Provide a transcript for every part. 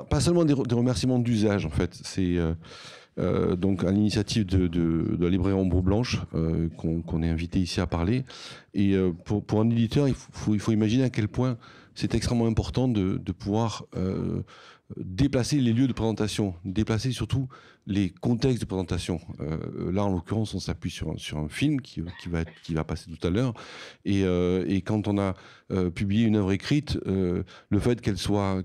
pas seulement des remerciements d'usage, en fait. C'est donc à l'initiative de la librairie Ombre Blanche qu'on est invité ici à parler. Et pour un éditeur, il faut imaginer à quel point c'est extrêmement important de pouvoir déplacer les lieux de présentation, déplacer surtout les contextes de présentation. Là, en l'occurrence, on s'appuie sur un film qui va passer tout à l'heure. Et quand on a publié une œuvre écrite, le fait qu'elle soit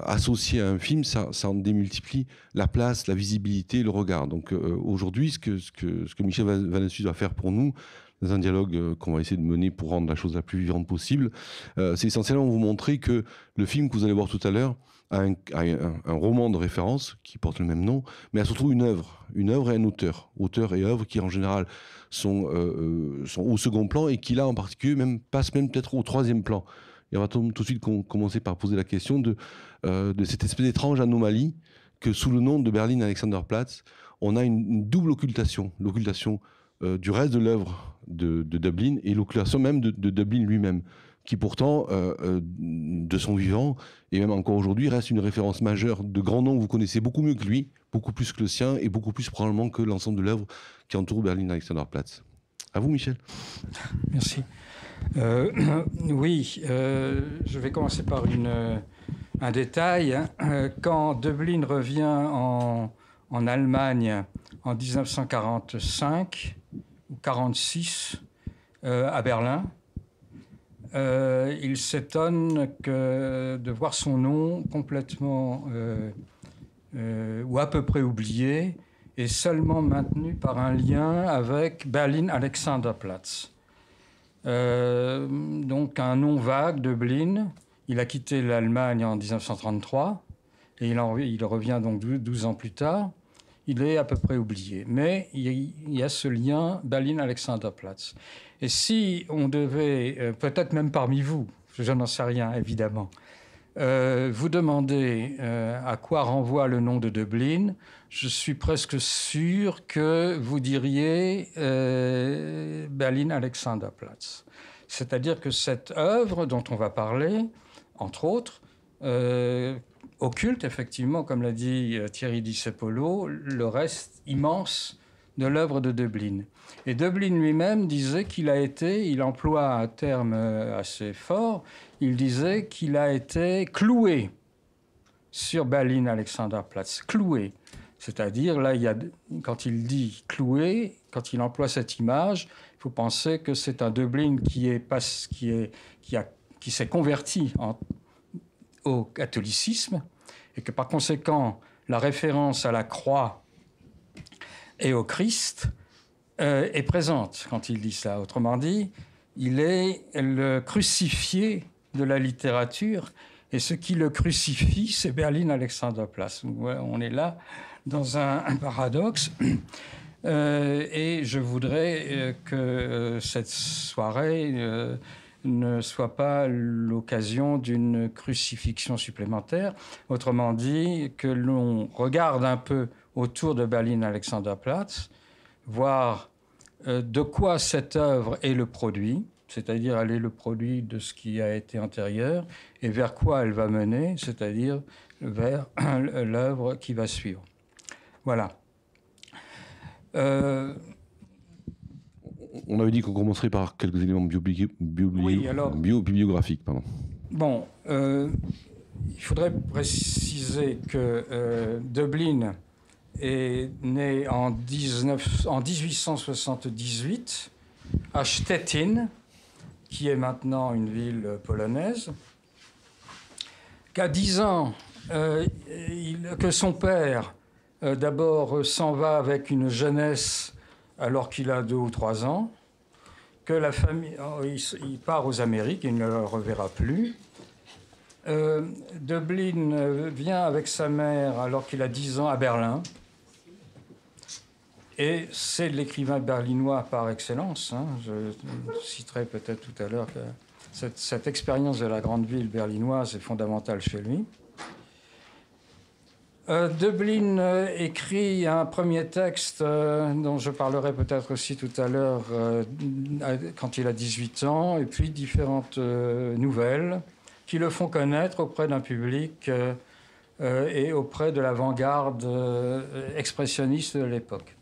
associée à un film, ça en démultiplie la place, la visibilité, le regard. Donc aujourd'hui, ce que Michel Vanassus va faire pour nous, dans un dialogue qu'on va essayer de mener pour rendre la chose la plus vivante possible, c'est essentiellement vous montrer que le film que vous allez voir tout à l'heure a un roman de référence qui porte le même nom, mais a surtout une œuvre et un auteur et œuvre qui en général sont au second plan et qui là en particulier passe peut-être au troisième plan. Et on va tout de suite commencer par poser la question de cette espèce d'étrange anomalie que sous le nom de Berlin Alexanderplatz, on a une double occultation, l'occultation du reste de l'œuvre de Döblin et l'occultation même de Döblin lui-même, qui pourtant, de son vivant, et même encore aujourd'hui, reste une référence majeure de grands noms que vous connaissez beaucoup mieux que lui, beaucoup plus que le sien, et beaucoup plus probablement que l'ensemble de l'œuvre qui entoure Berlin Alexanderplatz. À vous, Michel. Merci. Oui, je vais commencer par un détail. Quand Döblin revient en Allemagne en 1945 ou 1946 à Berlin, il s'étonne de voir son nom complètement ou à peu près oublié et seulement maintenu par un lien avec Berlin Alexanderplatz. Donc un nom vague, Döblin. Il a quitté l'Allemagne en 1933 et il revient donc 12 ans plus tard. Il est à peu près oublié. Mais il y a ce lien Berlin-Alexanderplatz. Et si on devait, peut-être même parmi vous, je n'en sais rien évidemment, vous demander à quoi renvoie le nom de Döblin, je suis presque sûr que vous diriez Berlin-Alexanderplatz. C'est-à-dire que cette œuvre dont on va parler, entre autres, occulte effectivement, comme l'a dit Thierry Discepolo, le reste immense de l'œuvre de Döblin. Et Döblin lui-même disait il emploie un terme assez fort, il disait qu'il a été cloué sur Berlin Alexanderplatz. Cloué. C'est-à-dire, là, quand il dit cloué, quand il emploie cette image, il faut penser que c'est un Döblin qui s'est converti au catholicisme et que par conséquent la référence à la croix et au Christ est présente quand il dit ça. Autrement dit, il est le crucifié de la littérature et ce qui le crucifie, c'est Berlin Alexanderplatz. On est là dans un paradoxe et je voudrais que cette soirée ne soit pas l'occasion d'une crucifixion supplémentaire. Autrement dit, que l'on regarde un peu autour de Berlin Alexanderplatz, voir de quoi cette œuvre est le produit, c'est-à-dire elle est le produit de ce qui a été antérieur, et vers quoi elle va mener, c'est-à-dire vers l'œuvre qui va suivre. Voilà. On avait dit qu'on commencerait par quelques éléments biobiographiques. Bon, il faudrait préciser que Döblin est né en 1878 à Stettin, qui est maintenant une ville polonaise, qu'à 10 ans, que son père, d'abord, s'en va avec une jeunesse alors qu'il a 2 ou 3 ans, que la famille, il part aux Amériques, il ne le reverra plus. Döblin vient avec sa mère alors qu'il a 10 ans à Berlin. Et c'est l'écrivain berlinois par excellence. Je citerai peut-être tout à l'heure que cette expérience de la grande ville berlinoise est fondamentale chez lui. Döblin écrit un premier texte dont je parlerai peut-être aussi tout à l'heure quand il a 18 ans, et puis différentes nouvelles qui le font connaître auprès d'un public et auprès de l'avant-garde expressionniste de l'époque.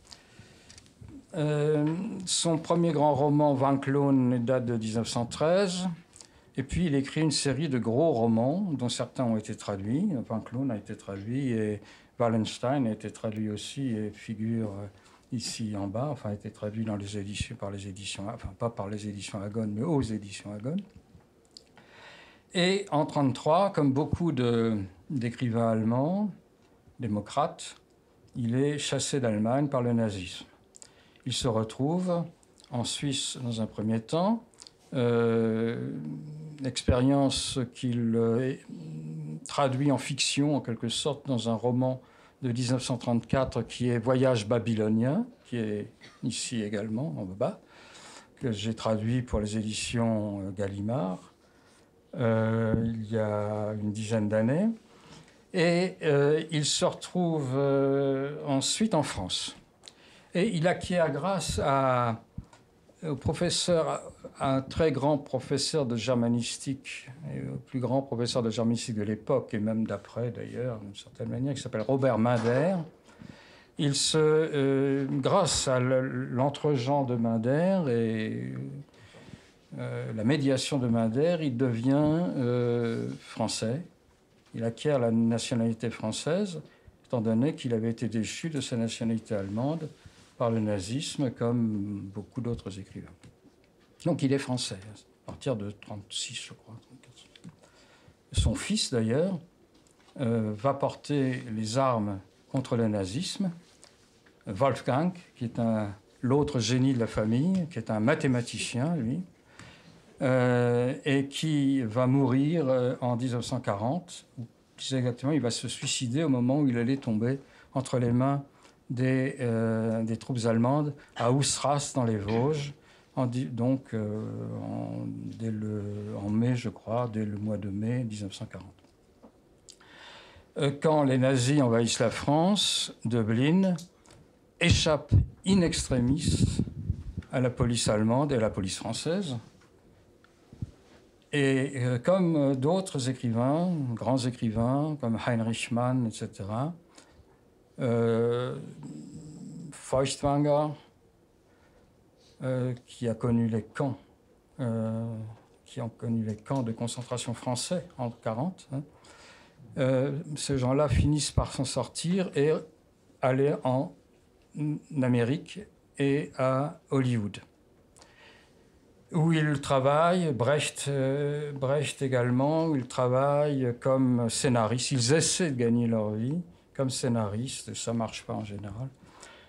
Son premier grand roman, Van Cloon, date de 1913. Et puis, il écrit une série de gros romans, dont certains ont été traduits. Van Cloon a été traduit et Wallenstein a été traduit aussi et figure ici en bas. Enfin, a été traduit dans les éditions, enfin, pas par les éditions Agon, mais aux éditions Agon. Et en 1933, comme beaucoup d'écrivains allemands, démocrates, il est chassé d'Allemagne par le nazisme. Il se retrouve en Suisse dans un premier temps, expérience qu'il traduit en fiction, en quelque sorte, dans un roman de 1934 qui est Voyage babylonien, qui est ici également, en bas, que j'ai traduit pour les éditions Gallimard il y a une dizaine d'années. Et il se retrouve ensuite en France. Et il acquiert grâce au professeur, un très grand professeur de germanistique, et au plus grand professeur de germanistique de l'époque, et même d'après d'ailleurs, d'une certaine manière, qui s'appelle Robert Mander. Grâce à l'entre-gens de Mander et la médiation de Mander, il devient français. Il acquiert la nationalité française, étant donné qu'il avait été déchu de sa nationalité allemande par le nazisme, comme beaucoup d'autres écrivains. Donc il est français, à partir de 1936, je crois. 1934. Son fils, d'ailleurs, va porter les armes contre le nazisme. Wolfgang, qui est l'autre génie de la famille, qui est un mathématicien, lui, et qui va mourir en 1940. Plus exactement, il va se suicider au moment où il allait tomber entre les mains des troupes allemandes à Oustras, dans les Vosges, en mai, je crois, dès le mois de mai 1940. Quand les nazis envahissent la France, Döblin échappe in extremis à la police allemande et à la police française. Et comme d'autres écrivains, grands écrivains, comme Heinrich Mann, etc., Feuchtwanger, qui a connu les camps, de concentration français en 1940, ces gens-là finissent par s'en sortir et aller en Amérique et à Hollywood, où ils travaillent, Brecht également, où ils travaillent comme scénaristes. Ils essaient de gagner leur vie comme scénaristes, ça ne marche pas en général.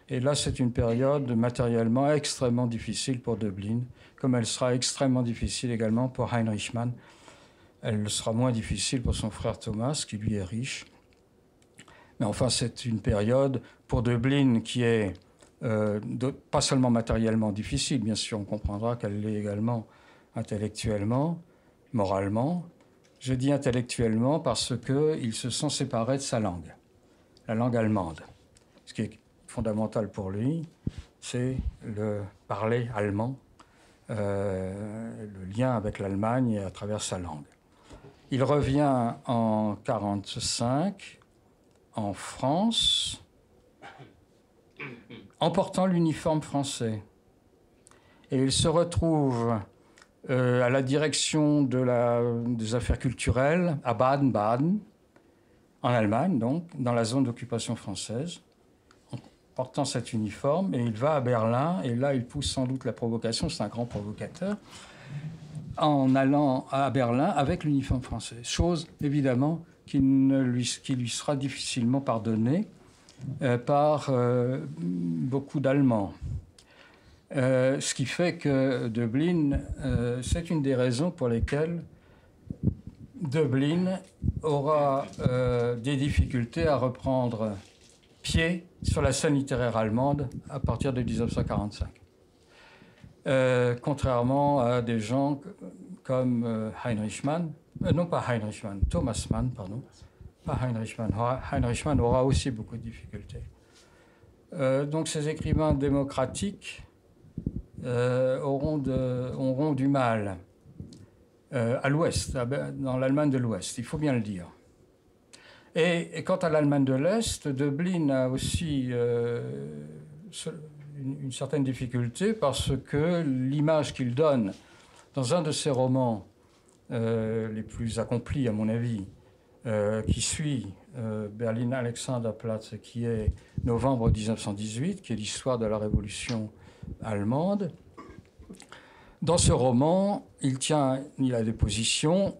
Et là, c'est une période matériellement extrêmement difficile pour Döblin, comme elle sera extrêmement difficile également pour Heinrich Mann. Elle sera moins difficile pour son frère Thomas, qui lui est riche. Mais enfin, c'est une période pour Döblin qui est pas seulement matériellement difficile, bien sûr, on comprendra qu'elle l'est également intellectuellement, moralement. Je dis intellectuellement parce qu'ils se sont séparés de sa langue, la langue allemande. Ce qui est fondamental pour lui, c'est le parler allemand, le lien avec l'Allemagne à travers sa langue. Il revient en 1945 en France en portant l'uniforme français. Et il se retrouve à la direction des affaires culturelles à Baden-Baden, en Allemagne, donc, dans la zone d'occupation française, en portant cet uniforme, et il va à Berlin, et là, il pousse sans doute la provocation, c'est un grand provocateur, en allant à Berlin avec l'uniforme français. Chose, évidemment, qui lui sera difficilement pardonnée par beaucoup d'Allemands. Ce qui fait que Döblin, c'est une des raisons pour lesquelles Döblin aura des difficultés à reprendre pied sur la scène littéraire allemande à partir de 1945. Contrairement à des gens comme Heinrich Mann, non pas Heinrich Mann, Thomas Mann, pardon, pas Heinrich Mann. Heinrich Mann aura aussi beaucoup de difficultés. Donc ces écrivains démocratiques auront du mal à l'Ouest, dans l'Allemagne de l'Ouest, il faut bien le dire. Et quant à l'Allemagne de l'Est, Döblin a aussi une certaine difficulté parce que l'image qu'il donne dans un de ses romans les plus accomplis, à mon avis, qui suit Berlin Alexanderplatz, qui est novembre 1918, qui est l'histoire de la Révolution allemande. Dans ce roman, il a des positions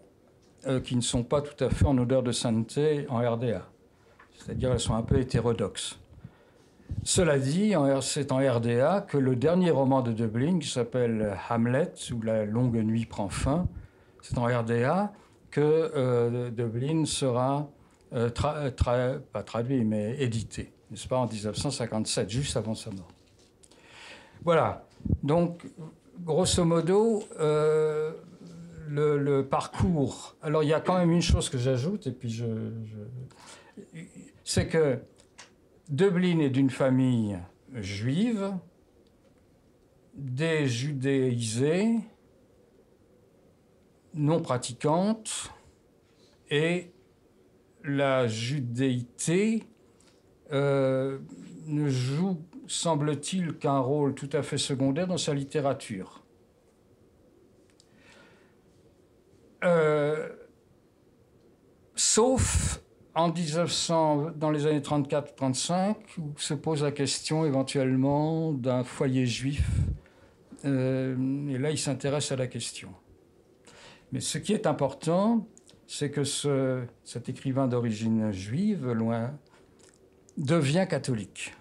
qui ne sont pas tout à fait en odeur de sainteté en RDA. C'est-à-dire elles sont un peu hétérodoxes. Cela dit, c'est en RDA que le dernier roman de Döblin, qui s'appelle Hamlet, où la longue nuit prend fin, c'est en RDA que Döblin sera pas traduit, mais édité, n'est-ce pas, en 1957, juste avant sa mort. Voilà. Donc, grosso modo, le parcours... Alors, il y a quand même une chose que j'ajoute, et puis c'est que Döblin est d'une famille juive, déjudéisée, non pratiquante, et la judéité ne joue, semble-t-il, qu'un rôle tout à fait secondaire dans sa littérature. Sauf en 1900, dans les années 34-35, où se pose la question éventuellement d'un foyer juif. Et là, il s'intéresse à la question. Mais ce qui est important, c'est que cet écrivain d'origine juive, loin, devient catholique,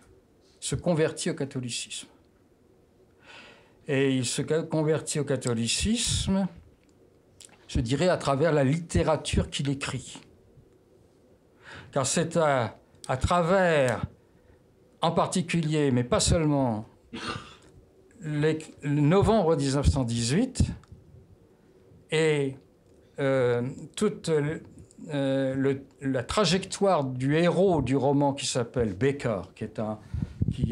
se convertit au catholicisme. Et il se convertit au catholicisme, je dirais, à travers la littérature qu'il écrit. Car c'est à travers, en particulier, mais pas seulement, le novembre 1918 et toute la trajectoire du héros du roman qui s'appelle Becker, qui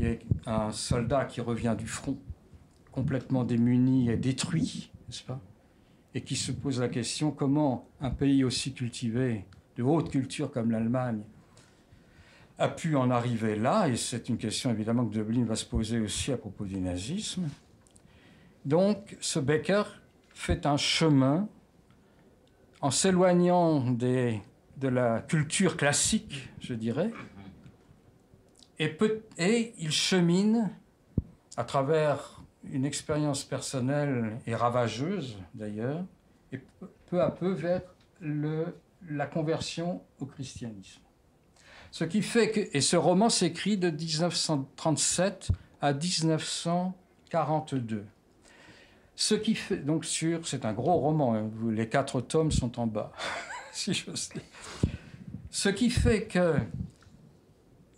est un soldat qui revient du front, complètement démuni et détruit, n'est-ce pas ? Et qui se pose la question comment un pays aussi cultivé, de haute culture comme l'Allemagne, a pu en arriver là, et c'est une question évidemment que Döblin va se poser aussi à propos du nazisme. Donc ce Becker fait un chemin en s'éloignant de la culture classique, je dirais, et il chemine à travers une expérience personnelle et ravageuse d'ailleurs, et peu à peu vers la conversion au christianisme. Ce qui fait que, et ce roman s'écrit de 1937 à 1942. Ce qui fait, donc c'est un gros roman, hein, les 4 tomes sont en bas, si j'ose dire. Ce qui fait que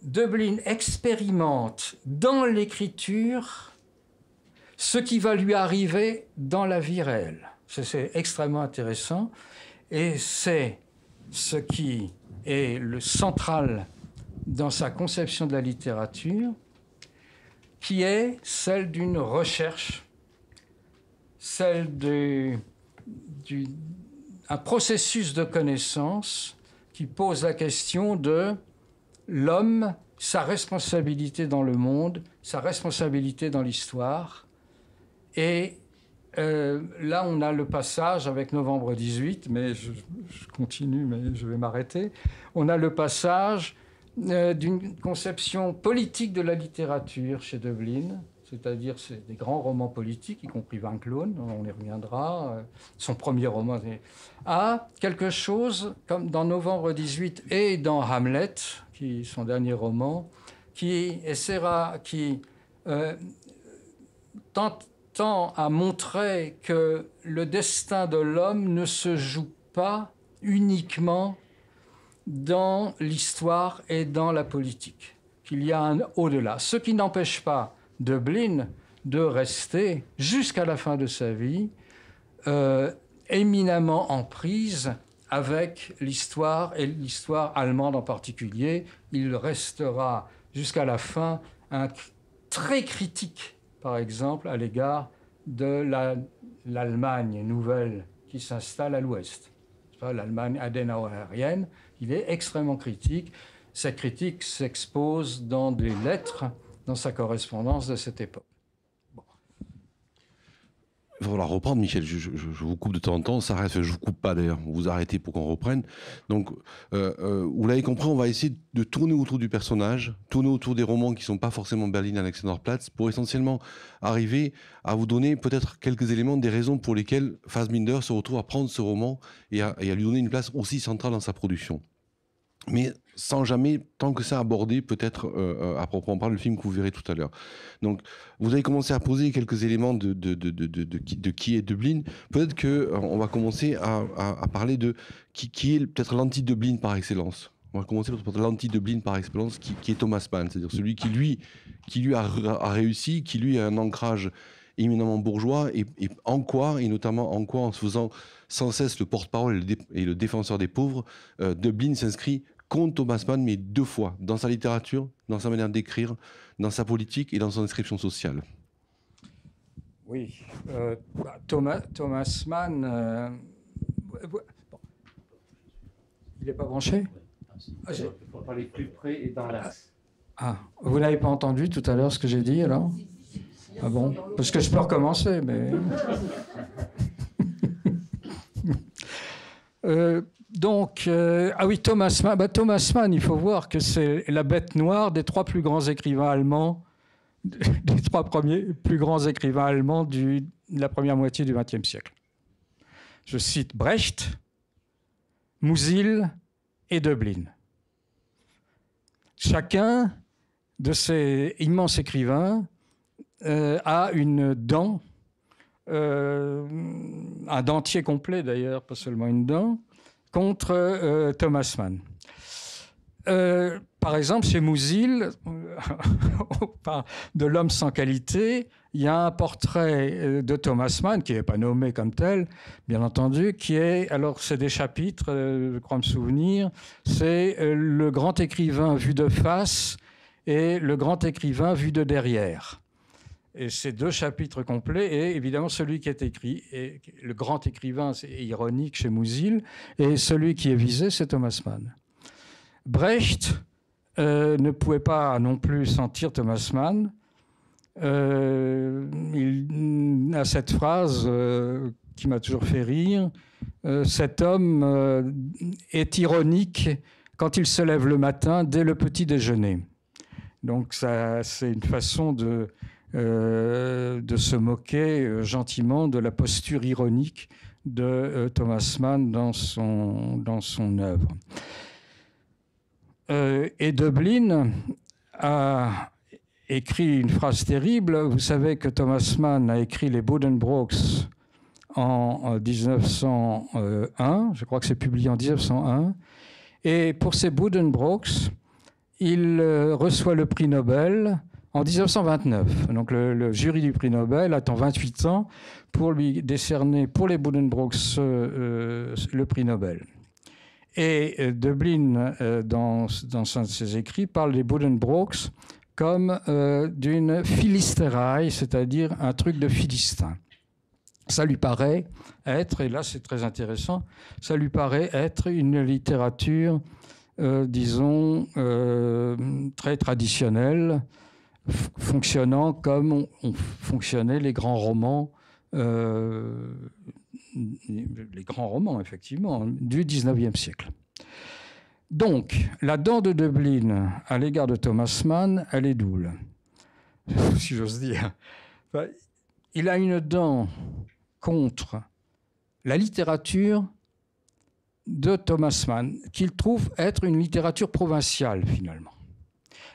Döblin expérimente dans l'écriture ce qui va lui arriver dans la vie réelle. C'est extrêmement intéressant et c'est ce qui est le central dans sa conception de la littérature, qui est celle d'une recherche, celle un processus de connaissance qui pose la question de l'homme, sa responsabilité dans le monde, sa responsabilité dans l'histoire. Et là, on a le passage avec Novembre 18, mais je continue, mais je vais m'arrêter. On a le passage d'une conception politique de la littérature chez Döblin, c'est-à-dire c'est des grands romans politiques, y compris Van Cloon, on y reviendra, son premier roman, à quelque chose comme dans Novembre 18 et dans Hamlet, qui est son dernier roman, qui tend à montrer que le destin de l'homme ne se joue pas uniquement dans l'histoire et dans la politique, qu'il y a un au-delà. Ce qui n'empêche pas Döblin de rester, jusqu'à la fin de sa vie, éminemment en prise avec l'histoire, et l'histoire allemande en particulier. Il restera jusqu'à la fin très critique, par exemple, à l'égard de l'Allemagne nouvelle qui s'installe à l'ouest. l'Allemagne adenauérienne. Il est extrêmement critique. Sa critique s'expose dans des lettres, dans sa correspondance de cette époque. Il va falloir reprendre, Michel. Je vous coupe de temps en temps. Ça reste, je ne vous coupe pas d'ailleurs. Vous vous arrêtez pour qu'on reprenne. Donc, vous l'avez compris, on va essayer de tourner autour du personnage, tourner autour des romans qui ne sont pas forcément Berlin Alexanderplatz, pour essentiellement arriver à vous donner peut-être quelques éléments des raisons pour lesquelles Fassbinder se retrouve à prendre ce roman et à lui donner une place aussi centrale dans sa production. Mais sans jamais, tant que ça, aborder peut-être à proprement parler le film que vous verrez tout à l'heure. Donc, vous avez commencé à poser quelques éléments de qui est Döblin. Peut-être qu'on va commencer à parler de qui est peut-être l'anti-Döblin par excellence. On va commencer par l'anti-Döblin par excellence, qui est Thomas Mann, c'est-à-dire celui qui lui a réussi, qui lui a un ancrage éminemment bourgeois, et en quoi, et notamment en quoi, en se faisant sans cesse le porte-parole et le défenseur des pauvres, Döblin s'inscrit contre Thomas Mann, mais 2 fois, dans sa littérature, dans sa manière d'écrire, dans sa politique et dans son inscription sociale. Oui, Thomas Mann... bon. Il n'est pas branché? Il faut parler plus près et dans l'axe. Ah, vous n'avez pas entendu tout à l'heure ce que j'ai dit, alors? Ah bon? Parce que je peux recommencer, mais... oui, Thomas Mann. Thomas Mann, il faut voir que c'est la bête noire des 3 plus grands écrivains allemands, des 3 premiers plus grands écrivains allemands de la première moitié du XXe siècle. Je cite Brecht, Musil et Döblin. Chacun de ces immenses écrivains a une dent, un dentier complet d'ailleurs, pas seulement une dent, contre Thomas Mann. Par exemple, chez Musil, de l'homme sans qualité, il y a un portrait de Thomas Mann, qui n'est pas nommé comme tel, bien entendu, qui est, alors c'est des chapitres, je crois me souvenir, c'est le grand écrivain vu de face et le grand écrivain vu de derrière. Et c'est 2 chapitres complets, et évidemment celui qui est écrit, et le grand écrivain, c'est ironique chez Musil, et celui qui est visé, c'est Thomas Mann. Brecht ne pouvait pas non plus sentir Thomas Mann. Il a cette phrase qui m'a toujours fait rire, cet homme est ironique quand il se lève le matin dès le petit déjeuner. Donc ça, c'est une façon de se moquer gentiment de la posture ironique de Thomas Mann dans son œuvre. Et Döblin a écrit une phrase terrible. Vous savez que Thomas Mann a écrit les Buddenbrooks en 1901, je crois que c'est publié en 1901, et pour ces Buddenbrooks, il reçoit le prix Nobel en 1929. Donc le jury du prix Nobel attend 28 ans pour lui décerner, pour les Buddenbrooks, le prix Nobel. Et Döblin, dans un de ses écrits, parle des Buddenbrooks comme d'une philisterie, c'est-à-dire un truc de philistin. Ça lui paraît être, et là c'est très intéressant, ça lui paraît être une littérature, disons, très traditionnelle, fonctionnant comme ont fonctionné les grands romans, effectivement, du XIXe siècle. Donc, la dent de Döblin à l'égard de Thomas Mann, elle est double, si j'ose dire. Il a une dent contre la littérature de Thomas Mann, qu'il trouve être une littérature provinciale, finalement.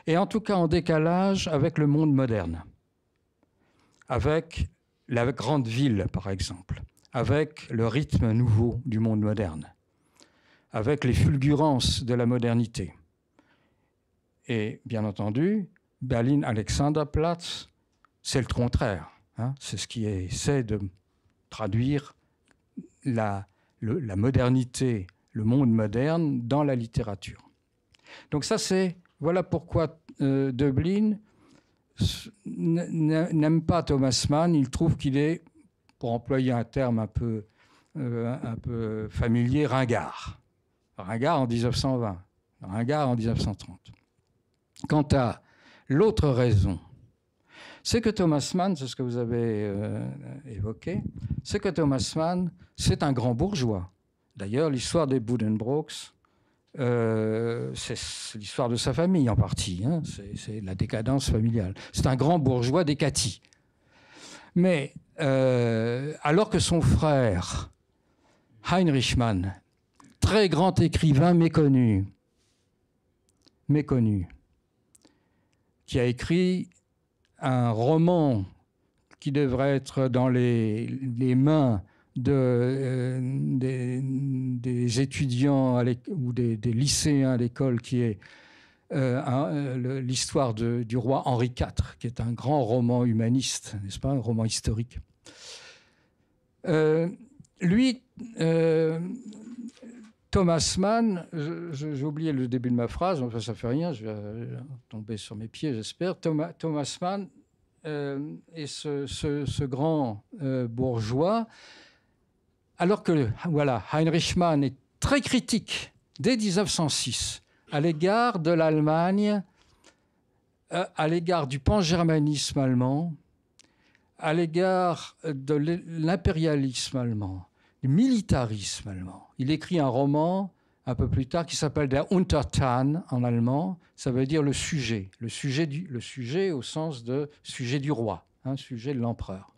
Et en tout cas en décalage avec le monde moderne, avec la grande ville, par exemple, avec le rythme nouveau du monde moderne, avec les fulgurances de la modernité. Et bien entendu, Berlin Alexanderplatz, c'est le contraire. Hein, c'est ce qui essaie de traduire la modernité, le monde moderne dans la littérature. Donc ça, voilà pourquoi Döblin n'aime pas Thomas Mann. Il trouve qu'il est, pour employer un terme un peu un peu familier, Ringard. Ringard en 1920, Ringard en 1930. Quant à l'autre raison, c'est que Thomas Mann, c'est ce que vous avez évoqué, c'est que Thomas Mann, c'est un grand bourgeois. D'ailleurs, l'histoire des Buddenbrooks, c'est l'histoire de sa famille en partie, hein, c'est la décadence familiale. C'est un grand bourgeois des Cati. Mais alors que son frère, Heinrich Mann, très grand écrivain méconnu, qui a écrit un roman qui devrait être dans les mains des étudiants ou des lycéens à l'école, qui est l'histoire du roi Henri IV, qui est un grand roman humaniste, n'est-ce pas, un roman historique. Thomas Mann, j'ai oublié le début de ma phrase, enfin ça fait rien, je vais tomber sur mes pieds, j'espère. Thomas Mann est ce grand bourgeois, alors que voilà, Heinrich Mann est très critique dès 1906 à l'égard de l'Allemagne, à l'égard du pangermanisme allemand, à l'égard de l'impérialisme allemand, du militarisme allemand. Il écrit un roman un peu plus tard qui s'appelle Der Untertan en allemand. Ça veut dire le sujet au sens de sujet du roi, hein, sujet de l'empereur,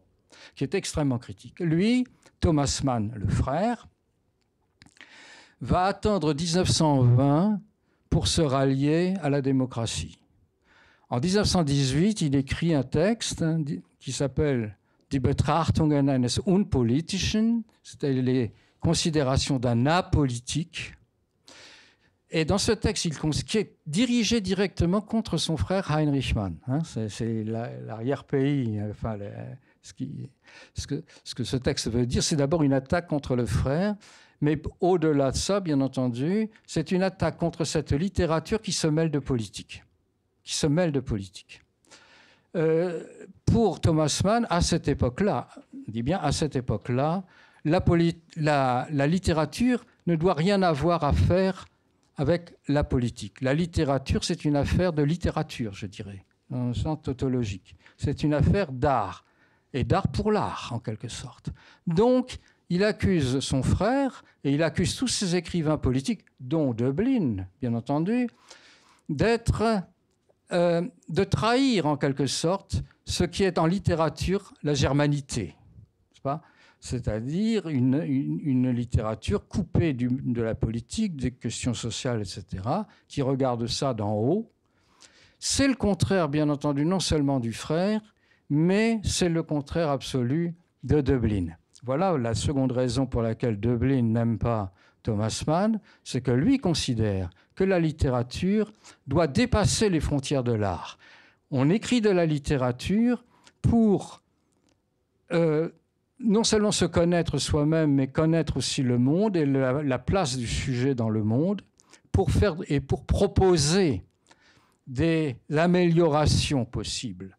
qui est extrêmement critique. Lui, Thomas Mann, le frère, va attendre 1920 pour se rallier à la démocratie. En 1918, il écrit un texte qui s'appelle Die Betrachtungen eines Unpolitischen, c'est-à-dire les considérations d'un apolitique. Et dans ce texte, qui est dirigé directement contre son frère Heinrich Mann. Hein, c'est l'arrière-pays. Enfin, ce que ce texte veut dire, c'est d'abord une attaque contre le frère, mais au-delà de ça, bien entendu, c'est une attaque contre cette littérature qui se mêle de politique. Pour Thomas Mann, à cette époque-là, on dit bien à cette époque-là, la littérature ne doit rien avoir à faire avec la politique. La littérature, c'est une affaire de littérature, je dirais, dans le sens tautologique. C'est une affaire d'art, et d'art pour l'art, en quelque sorte. Donc, il accuse son frère, et il accuse tous ces écrivains politiques, dont Döblin, bien entendu, de trahir, en quelque sorte, ce qui est en littérature la germanité, c'est-à-dire une littérature coupée de la politique, des questions sociales, etc., qui regarde ça d'en haut. C'est le contraire, bien entendu, non seulement du frère, mais c'est le contraire absolu de Döblin. Voilà la seconde raison pour laquelle Döblin n'aime pas Thomas Mann, c'est que lui considère que la littérature doit dépasser les frontières de l'art. On écrit de la littérature pour non seulement se connaître soi-même, mais connaître aussi le monde et la place du sujet dans le monde, pour proposer des améliorations possibles,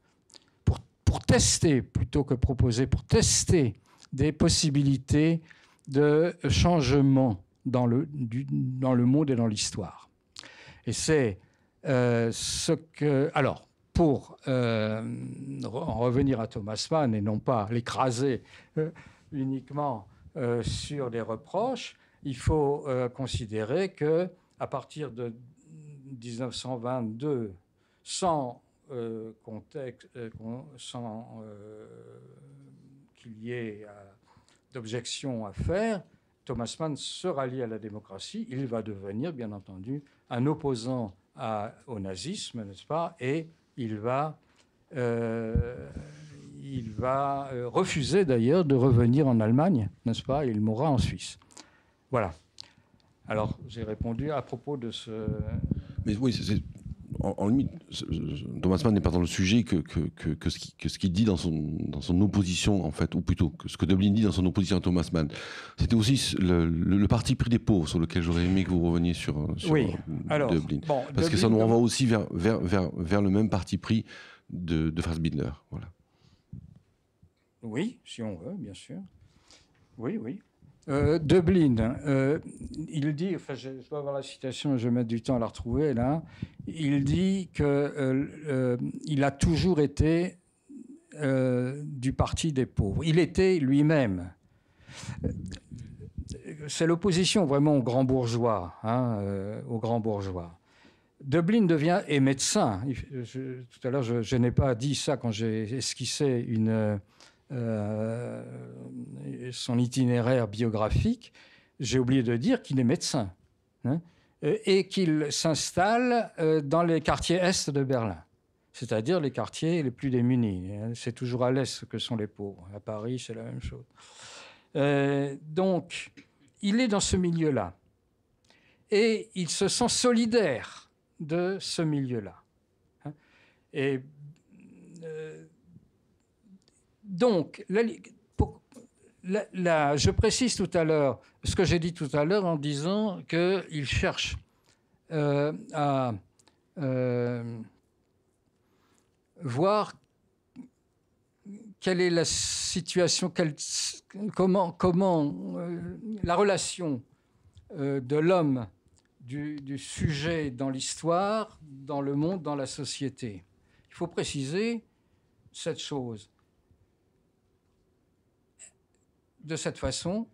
pour tester, plutôt que proposer, pour tester des possibilités de changement dans le monde et dans l'histoire. Et c'est ce que... Alors, pour en revenir à Thomas Mann et non pas l'écraser uniquement sur des reproches, il faut considérer qu'à partir de 1922, sans qu'il y ait d'objection à faire, Thomas Mann se rallie à la démocratie. Il va devenir, bien entendu, un opposant au nazisme, n'est-ce pas ? Et il va refuser d'ailleurs de revenir en Allemagne, n'est-ce pas ? Il mourra en Suisse. Voilà. Alors, j'ai répondu à propos de ce... Mais oui, en limite, Thomas Mann n'est pas dans le sujet que ce qu'il dit dans son opposition, en fait, ou plutôt que ce que Döblin dit dans son opposition à Thomas Mann. C'était aussi le parti pris des pauvres sur lequel j'aurais aimé que vous reveniez sur oui. Alors, Döblin. Bon, parce que ça nous renvoie aussi vers le même parti pris de Fassbinder. Voilà. Oui, si on veut, bien sûr. Oui. Döblin, il dit, enfin je dois avoir la citation, je vais mettre du temps à la retrouver là, il dit qu'il a toujours été du parti des pauvres. Il était lui-même. C'est l'opposition vraiment aux grands bourgeois, aux grands bourgeois. Döblin devient médecin. Tout à l'heure, je n'ai pas dit ça quand j'ai esquissé son itinéraire biographique. J'ai oublié de dire qu'il est médecin, et qu'il s'installe dans les quartiers est de Berlin, c'est-à-dire les quartiers les plus démunis. C'est toujours à l'est que sont les pauvres. À Paris, c'est la même chose. Donc, il est dans ce milieu-là. Et il se sent solidaire de ce milieu-là. Et donc, je précise tout à l'heure ce que j'ai dit tout à l'heure en disant qu'il cherche à voir quelle est la situation, comment la relation de l'homme, du sujet dans l'histoire, dans le monde, dans la société. Il faut préciser cette chose. De cette façon,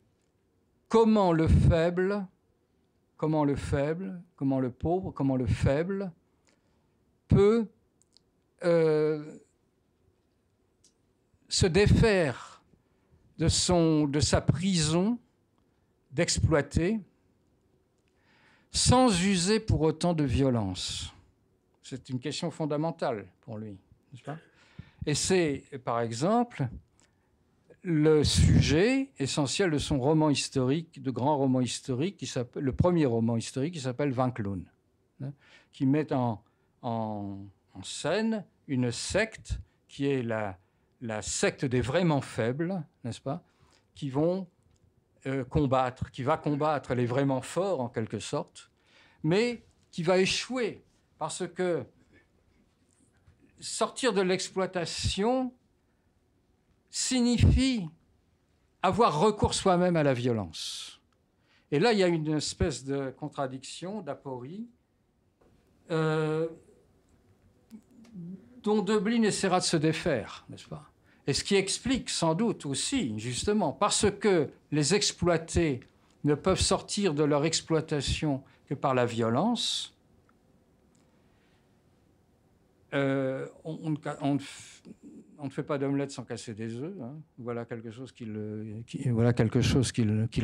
comment le pauvre, comment le faible peut se défaire de sa prison d'exploiter sans user pour autant de violence. C'est une question fondamentale pour lui, n'est-ce pas ? Et c'est, par exemple, le sujet essentiel de son roman historique, de grand roman historique, le premier roman historique qui s'appelle Wanklun, qui met en scène une secte qui est la secte des vraiment faibles, n'est-ce pas, qui va combattre les vraiment forts en quelque sorte, mais qui va échouer parce que sortir de l'exploitation signifie avoir recours soi-même à la violence. Et là, il y a une espèce de contradiction, d'aporie, dont Döblin essaiera de se défaire, n'est-ce pas ? Et ce qui explique sans doute aussi, justement, parce que les exploités ne peuvent sortir de leur exploitation que par la violence, on ne fait pas d'omelette sans casser des œufs. Voilà quelque chose qu'il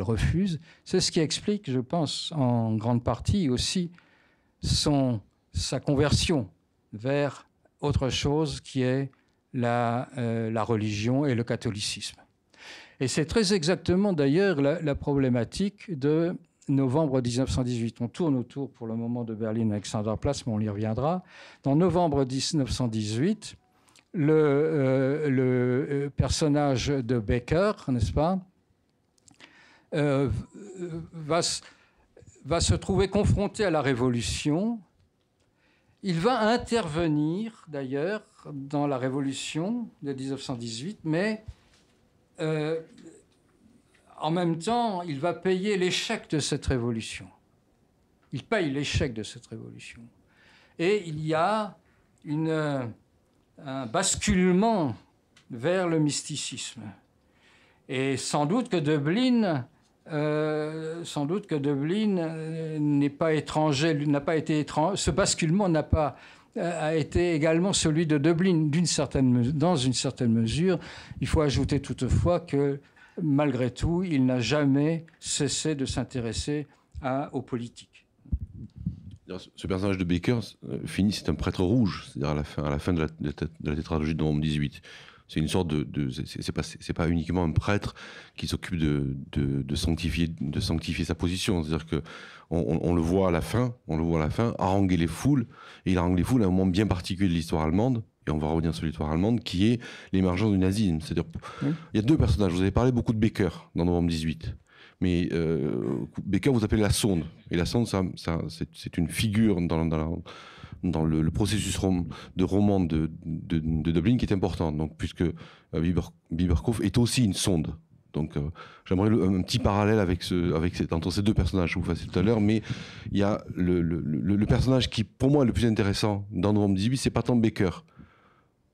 refuse. C'est ce qui explique, je pense, en grande partie aussi sa conversion vers autre chose qui est la religion et le catholicisme. Et c'est très exactement d'ailleurs la problématique de novembre 1918. On tourne autour pour le moment de Berlin-Alexanderplatz, mais on y reviendra. Dans novembre 1918, le personnage de Becker, n'est-ce pas, va se trouver confronté à la Révolution. Il va intervenir, d'ailleurs, dans la Révolution de 1918, mais en même temps, il va payer l'échec de cette révolution. Il paye l'échec de cette révolution. Et il y a un basculement vers le mysticisme. Et sans doute que Döblin n'est pas étranger, n'a pas été étranger. Ce basculement a été également celui de Döblin dans une certaine mesure. Il faut ajouter toutefois que malgré tout, il n'a jamais cessé de s'intéresser aux politiques. Ce personnage de Becker finit, c'est un prêtre rouge, c'est-à-dire à la fin de la tétralogie de novembre 18. C'est une sorte c'est pas uniquement un prêtre qui s'occupe de sanctifier sa position. C'est-à-dire que on le voit à la fin, haranguer les foules, et il harangue les foules à un moment bien particulier de l'histoire allemande. Et on va revenir sur l'histoire allemande, qui est l'émergence du nazisme. C'est-à-dire, il y a deux personnages. Vous avez parlé beaucoup de Becker dans novembre 18. Mais Becker, vous appelez la sonde. Et la sonde, c'est une figure dans le processus de roman de Döblin qui est importante. Donc, puisque Bieberkopf est aussi une sonde. Donc j'aimerais un petit parallèle entre ces deux personnages que vous fassiez tout à l'heure, mais il y a le personnage qui, pour moi, est le plus intéressant dans No More 18, c'est pas tant Baker,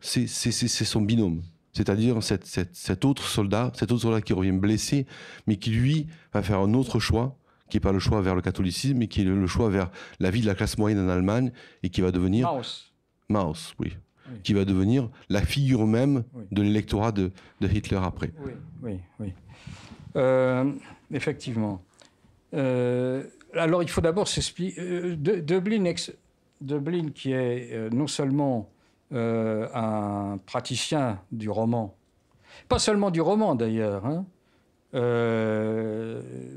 c'est son binôme. C'est-à-dire cet autre soldat qui revient blessé, mais qui, lui, va faire un autre choix, qui n'est pas le choix vers le catholicisme, mais qui est le choix vers la vie de la classe moyenne en Allemagne, et qui va devenir... Maus, oui. Qui va devenir la figure même de l'électorat de Hitler après. Oui. Effectivement. Alors, il faut d'abord s'expliquer... Döblin, qui est non seulement un praticien du roman, pas seulement du roman d'ailleurs, hein,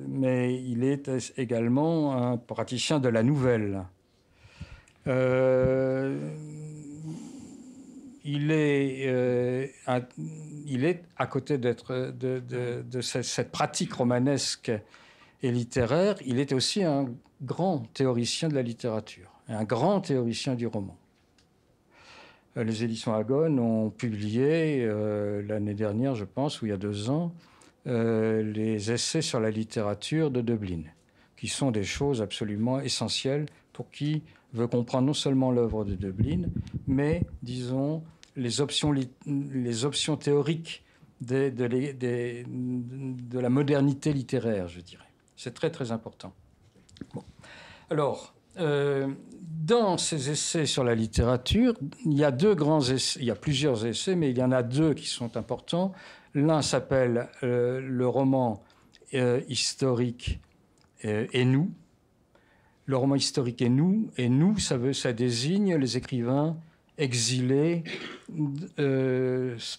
mais il est également un praticien de la nouvelle. Il est à côté de cette pratique romanesque et littéraire, il est aussi un grand théoricien de la littérature, un grand théoricien du roman. Les éditions Agon ont publié l'année dernière, je pense, ou il y a 2 ans, les essais sur la littérature de Döblin, qui sont des choses absolument essentielles pour qui veut comprendre non seulement l'œuvre de Döblin, mais, disons, les options théoriques de la modernité littéraire, je dirais. C'est très, très important. Bon. Alors, dans ces essais sur la littérature, il y a 2 grands essais, il y a plusieurs essais, mais il y en a 2 qui sont importants. L'un s'appelle le roman historique et nous. Le roman historique et nous, ça désigne les écrivains exilés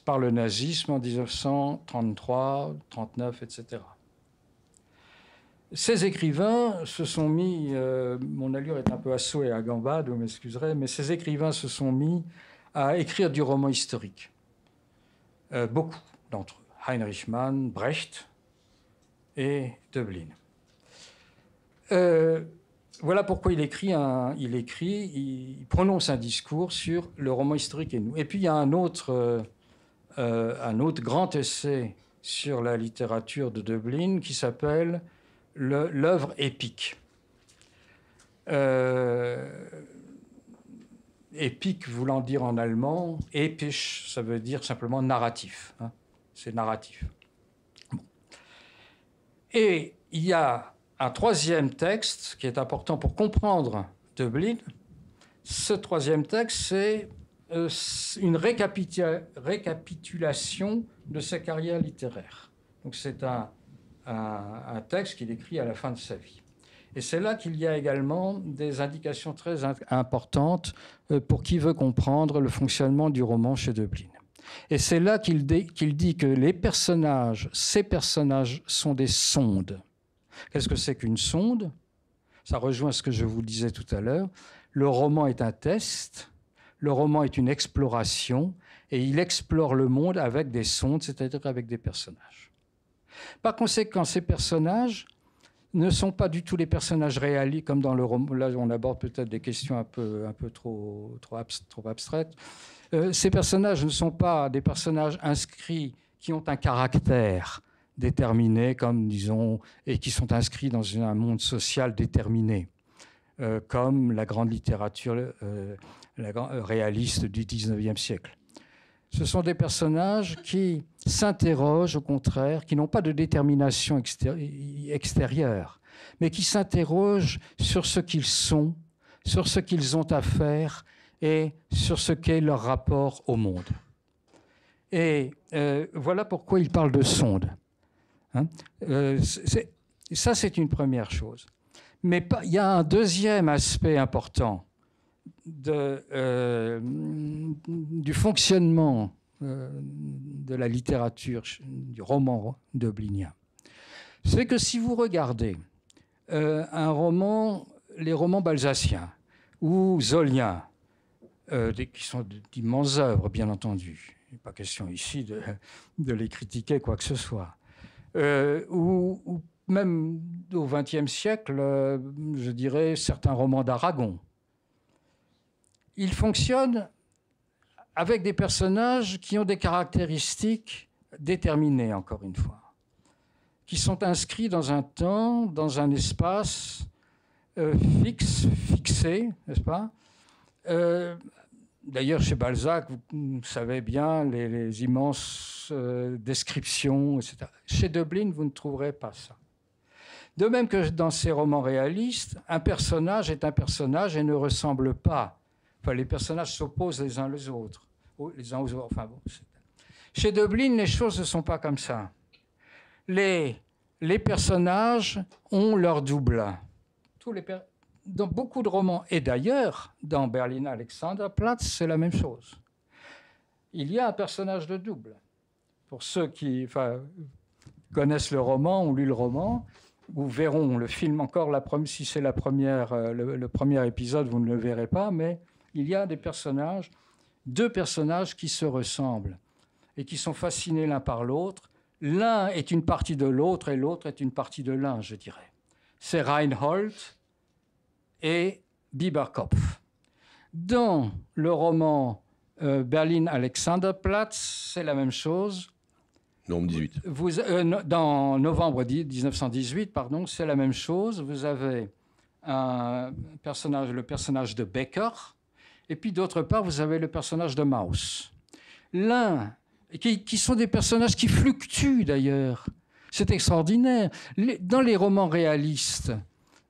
par le nazisme en 1933, 1939, etc. Ces écrivains se sont mis, mon allure est un peu à saut et à gambade, vous m'excuserez, mais ces écrivains se sont mis à écrire du roman historique. Beaucoup d'entre eux. Heinrich Mann, Brecht et Döblin. Voilà pourquoi il prononce un discours sur le roman historique et nous. Et puis il y a un autre grand essai sur la littérature de Döblin qui s'appelle l'œuvre épique. Épique voulant dire en allemand, episch, ça veut dire simplement narratif. Hein, c'est narratif. Bon. Et il y a un 3e texte qui est important pour comprendre Döblin. Ce 3e texte, c'est une récapitulation de sa carrière littéraire. Donc c'est un texte qu'il écrit à la fin de sa vie. Et c'est là qu'il y a également des indications très importantes pour qui veut comprendre le fonctionnement du roman chez Döblin. Et c'est là qu'il dit que ces personnages sont des sondes. Qu'est-ce que c'est qu'une sonde ? Ça rejoint ce que je vous disais tout à l'heure. Le roman est un test, le roman est une exploration, et il explore le monde avec des sondes, c'est-à-dire avec des personnages. Par conséquent, ces personnages ne sont pas du tout les personnages réalistes, comme dans le roman. Là, on aborde peut-être des questions un peu trop abstraites. Ces personnages ne sont pas des personnages inscrits qui ont un caractère déterminés, comme disons, et qui sont inscrits dans un monde social déterminé, comme la grande littérature réaliste du XIXe siècle. Ce sont des personnages qui s'interrogent, au contraire, qui n'ont pas de détermination extérieure, mais qui s'interrogent sur ce qu'ils sont, sur ce qu'ils ont à faire et sur ce qu'est leur rapport au monde. Et voilà pourquoi il parle de sonde. Hein, ça, c'est une première chose. Mais il y a un 2e aspect important du fonctionnement de la littérature, du roman döblinien. C'est que si vous regardez les romans balzaciens ou zoliens, qui sont d'immenses œuvres, bien entendu, il n'est pas question ici de les critiquer, quoi que ce soit, ou même au XXe siècle, je dirais, certains romans d'Aragon. Ils fonctionnent avec des personnages qui ont des caractéristiques déterminées, encore une fois. qui sont inscrits dans un temps, dans un espace fixé, n'est-ce pas? D'ailleurs, chez Balzac, vous savez bien les immenses descriptions, etc. Chez Döblin, vous ne trouverez pas ça. De même que dans ces romans réalistes, un personnage est un personnage et ne ressemble pas. Enfin, les personnages s'opposent les uns aux autres. Enfin, bon, chez Döblin, les choses ne sont pas comme ça. Les personnages ont leur double. Dans beaucoup de romans, et d'ailleurs, dans Berliner Alexanderplatz, c'est la même chose. Il y a un personnage de double. Pour ceux qui connaissent le roman ou lu le roman, ou verront le film encore, si c'est le premier épisode, vous ne le verrez pas, mais il y a deux personnages qui se ressemblent et qui sont fascinés l'un par l'autre. L'un est une partie de l'autre et l'autre est une partie de l'un, je dirais. C'est Reinhold et Bieberkopf. Dans le roman Berlin Alexanderplatz, c'est la même chose. Novembre 18. Dans novembre 1918, c'est la même chose. Vous avez le personnage de Becker, et puis d'autre part, vous avez le personnage de Maus. L'un, qui sont des personnages qui fluctuent d'ailleurs. C'est extraordinaire. Dans les romans réalistes,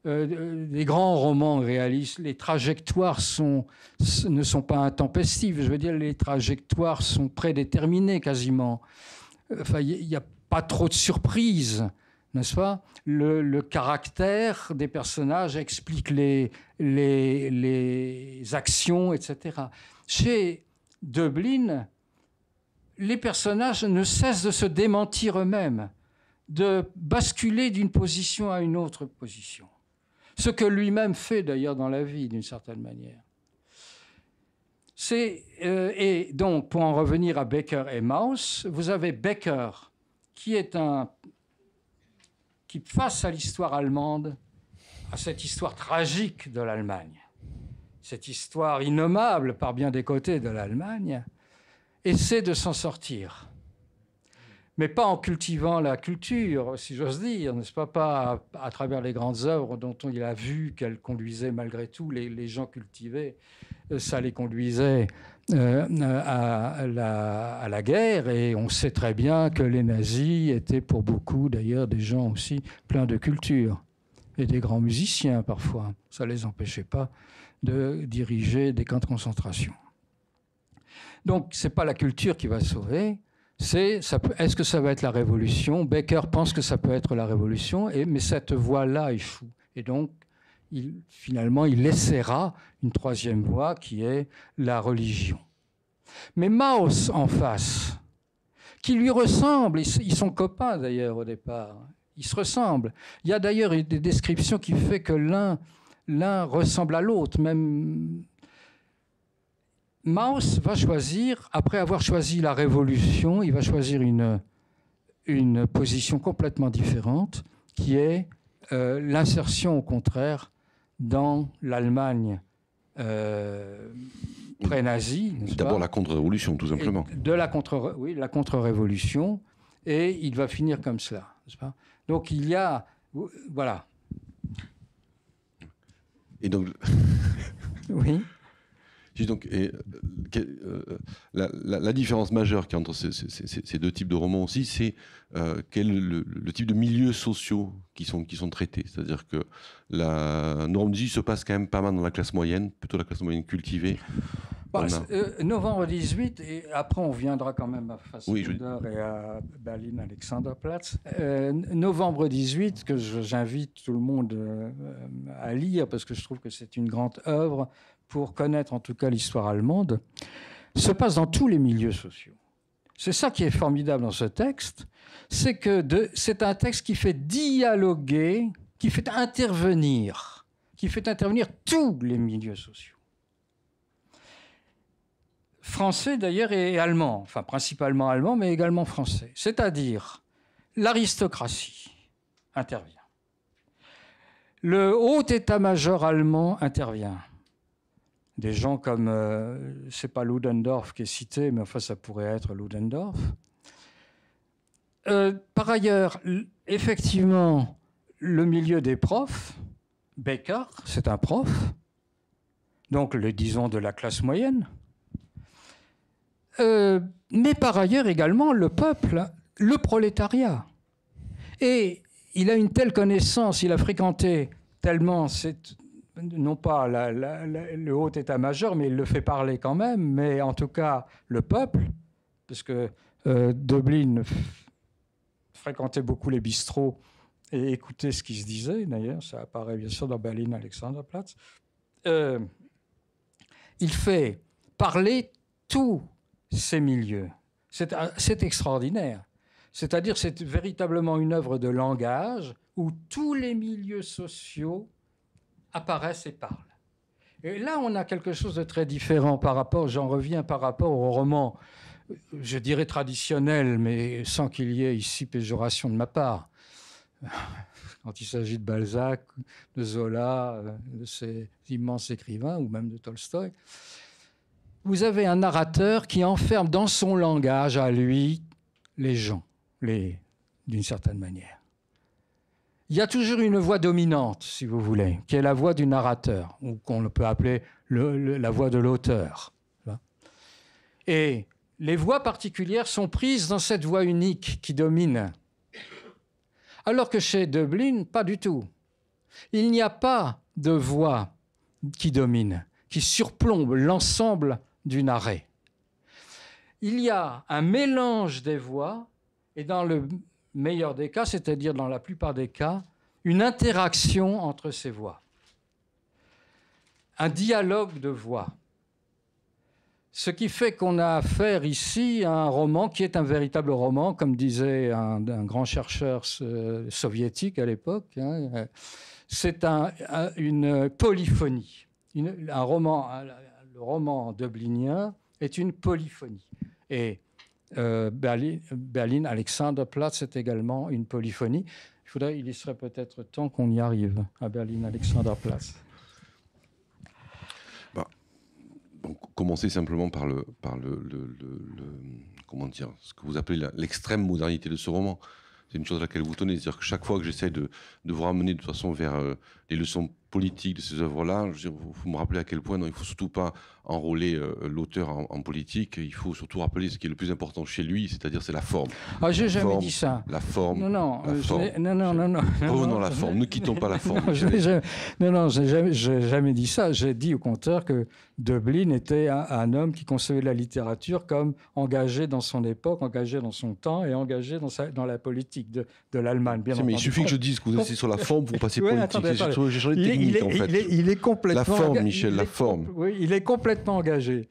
les grands romans réalistes, les trajectoires ne sont pas intempestives. Je veux dire, les trajectoires sont prédéterminées quasiment. Enfin, il n'y a pas trop de surprises, n'est-ce pas? Le caractère des personnages explique les actions, etc. Chez Döblin, les personnages ne cessent de se démentir eux-mêmes, de basculer d'une position à une autre position. Ce que lui-même fait d'ailleurs dans la vie, d'une certaine manière. Et donc, pour en revenir à Becker et Maus, vous avez Becker, qui face à l'histoire allemande, à cette histoire tragique de l'Allemagne, cette histoire innommable par bien des côtés de l'Allemagne, essaie de s'en sortir. Mais pas en cultivant la culture, si j'ose dire, n'est-ce pas à travers les grandes œuvres dont il a vu qu'elles conduisaient malgré tout les gens cultivés, ça les conduisait à la guerre, et on sait très bien que les nazis étaient pour beaucoup d'ailleurs des gens aussi pleins de culture, et des grands musiciens parfois. Ça ne les empêchait pas de diriger des camps de concentration. Donc ce n'est pas la culture qui va sauver. Est-ce que ça va être la révolution? Becker pense que ça peut être la révolution, mais cette voie-là échoue. Et donc, finalement, il essaiera une troisième voie qui est la religion. Mais Maus, en face, qui lui ressemble, ils sont copains d'ailleurs au départ, ils se ressemblent. Il y a d'ailleurs des descriptions qui font que l'un ressemble à l'autre, même... Maus va choisir, après avoir choisi la révolution, il va choisir une position complètement différente, qui est l'insertion, au contraire, dans l'Allemagne pré-nazie. D'abord la contre-révolution, tout simplement. La contre-révolution, et il va finir comme cela, n'est-ce pas? Donc il y a... Voilà. Et donc... Oui. Donc, la différence majeure qu'il y a entre ces deux types de romans aussi, c'est quel est le type de milieux sociaux qui sont traités. C'est-à-dire que la Normandie se passe quand même pas mal dans la classe moyenne, plutôt la classe moyenne cultivée. Novembre 18, et après on viendra quand même à Fassbinder et à Berlin Alexanderplatz. Novembre 18, que j'invite tout le monde à lire, parce que je trouve que c'est une grande œuvre pour connaître en tout cas l'histoire allemande, se passe dans tous les milieux sociaux. C'est ça qui est formidable dans ce texte, c'est que c'est un texte qui fait dialoguer, qui fait intervenir tous les milieux sociaux. Français d'ailleurs et allemand, enfin principalement allemand, mais également français. C'est-à-dire l'aristocratie intervient. Le haut état-major allemand intervient. Des gens comme, c'est pas Ludendorff qui est cité, mais enfin ça pourrait être Ludendorff. Par ailleurs, effectivement, le milieu des profs, Becker, c'est un prof, donc disons de la classe moyenne, mais par ailleurs également le peuple, le prolétariat. Et il a une telle connaissance, il a fréquenté tellement, non pas le haut état-major, mais il le fait parler quand même, mais en tout cas le peuple, parce que Döblin fréquentait beaucoup les bistrots et écoutait ce qui se disait, d'ailleurs, ça apparaît bien sûr dans Berlin Alexanderplatz. Il fait parler tous ces milieux. C'est extraordinaire. C'est-à-dire c'est véritablement une œuvre de langage où tous les milieux sociaux apparaissent et parlent. Et là, on a quelque chose de très différent j'en reviens par rapport au roman, je dirais traditionnel, mais sans qu'il y ait ici péjoration de ma part. Quand il s'agit de Balzac, de Zola, de ces immenses écrivains, ou même de Tolstoï, vous avez un narrateur qui enferme dans son langage à lui les gens, d'une certaine manière. Il y a toujours une voix dominante, si vous voulez, qui est la voix du narrateur, ou qu'on peut appeler la voix de l'auteur. Et les voix particulières sont prises dans cette voix unique qui domine. Alors que chez Döblin, pas du tout. Il n'y a pas de voix qui domine, qui surplombe l'ensemble du narré. Il y a un mélange des voix, et dans le meilleur des cas, c'est-à-dire dans la plupart des cas, une interaction entre ces voix. Un dialogue de voix. Ce qui fait qu'on a affaire ici à un roman qui est un véritable roman, comme disait un grand chercheur soviétique à l'époque. C'est une polyphonie. Le roman dublinien est une polyphonie. Et Berlin Alexanderplatz est également une polyphonie. Il serait peut-être temps qu'on y arrive à Berlin Alexanderplatz. Donc, commencer simplement par comment dire, ce que vous appelez l'extrême modernité de ce roman. C'est une chose à laquelle vous tenez, c'est-à-dire que chaque fois que j'essaie de vous ramener de toute façon vers les leçons politiques de ces œuvres-là, vous me rappelez à quel point il ne faut surtout pas enrôler l'auteur en politique, il faut surtout rappeler ce qui est le plus important chez lui, c'est-à-dire c'est la forme. Ah, j'ai jamais dit ça. La forme. Non. Revenons à la forme, ne quittons pas la forme. Non, j'ai jamais dit ça. J'ai dit au contraire que Döblin était un homme qui concevait la littérature comme engagé dans son époque, engagé dans son temps et engagé dans la politique de l'Allemagne. Mais il suffit que je dise que vous êtes sur la forme pour passer politique. J'ai changé de technique, en fait. Il est complètement... La forme, Michel, la forme. Oui, il est complètement engagé.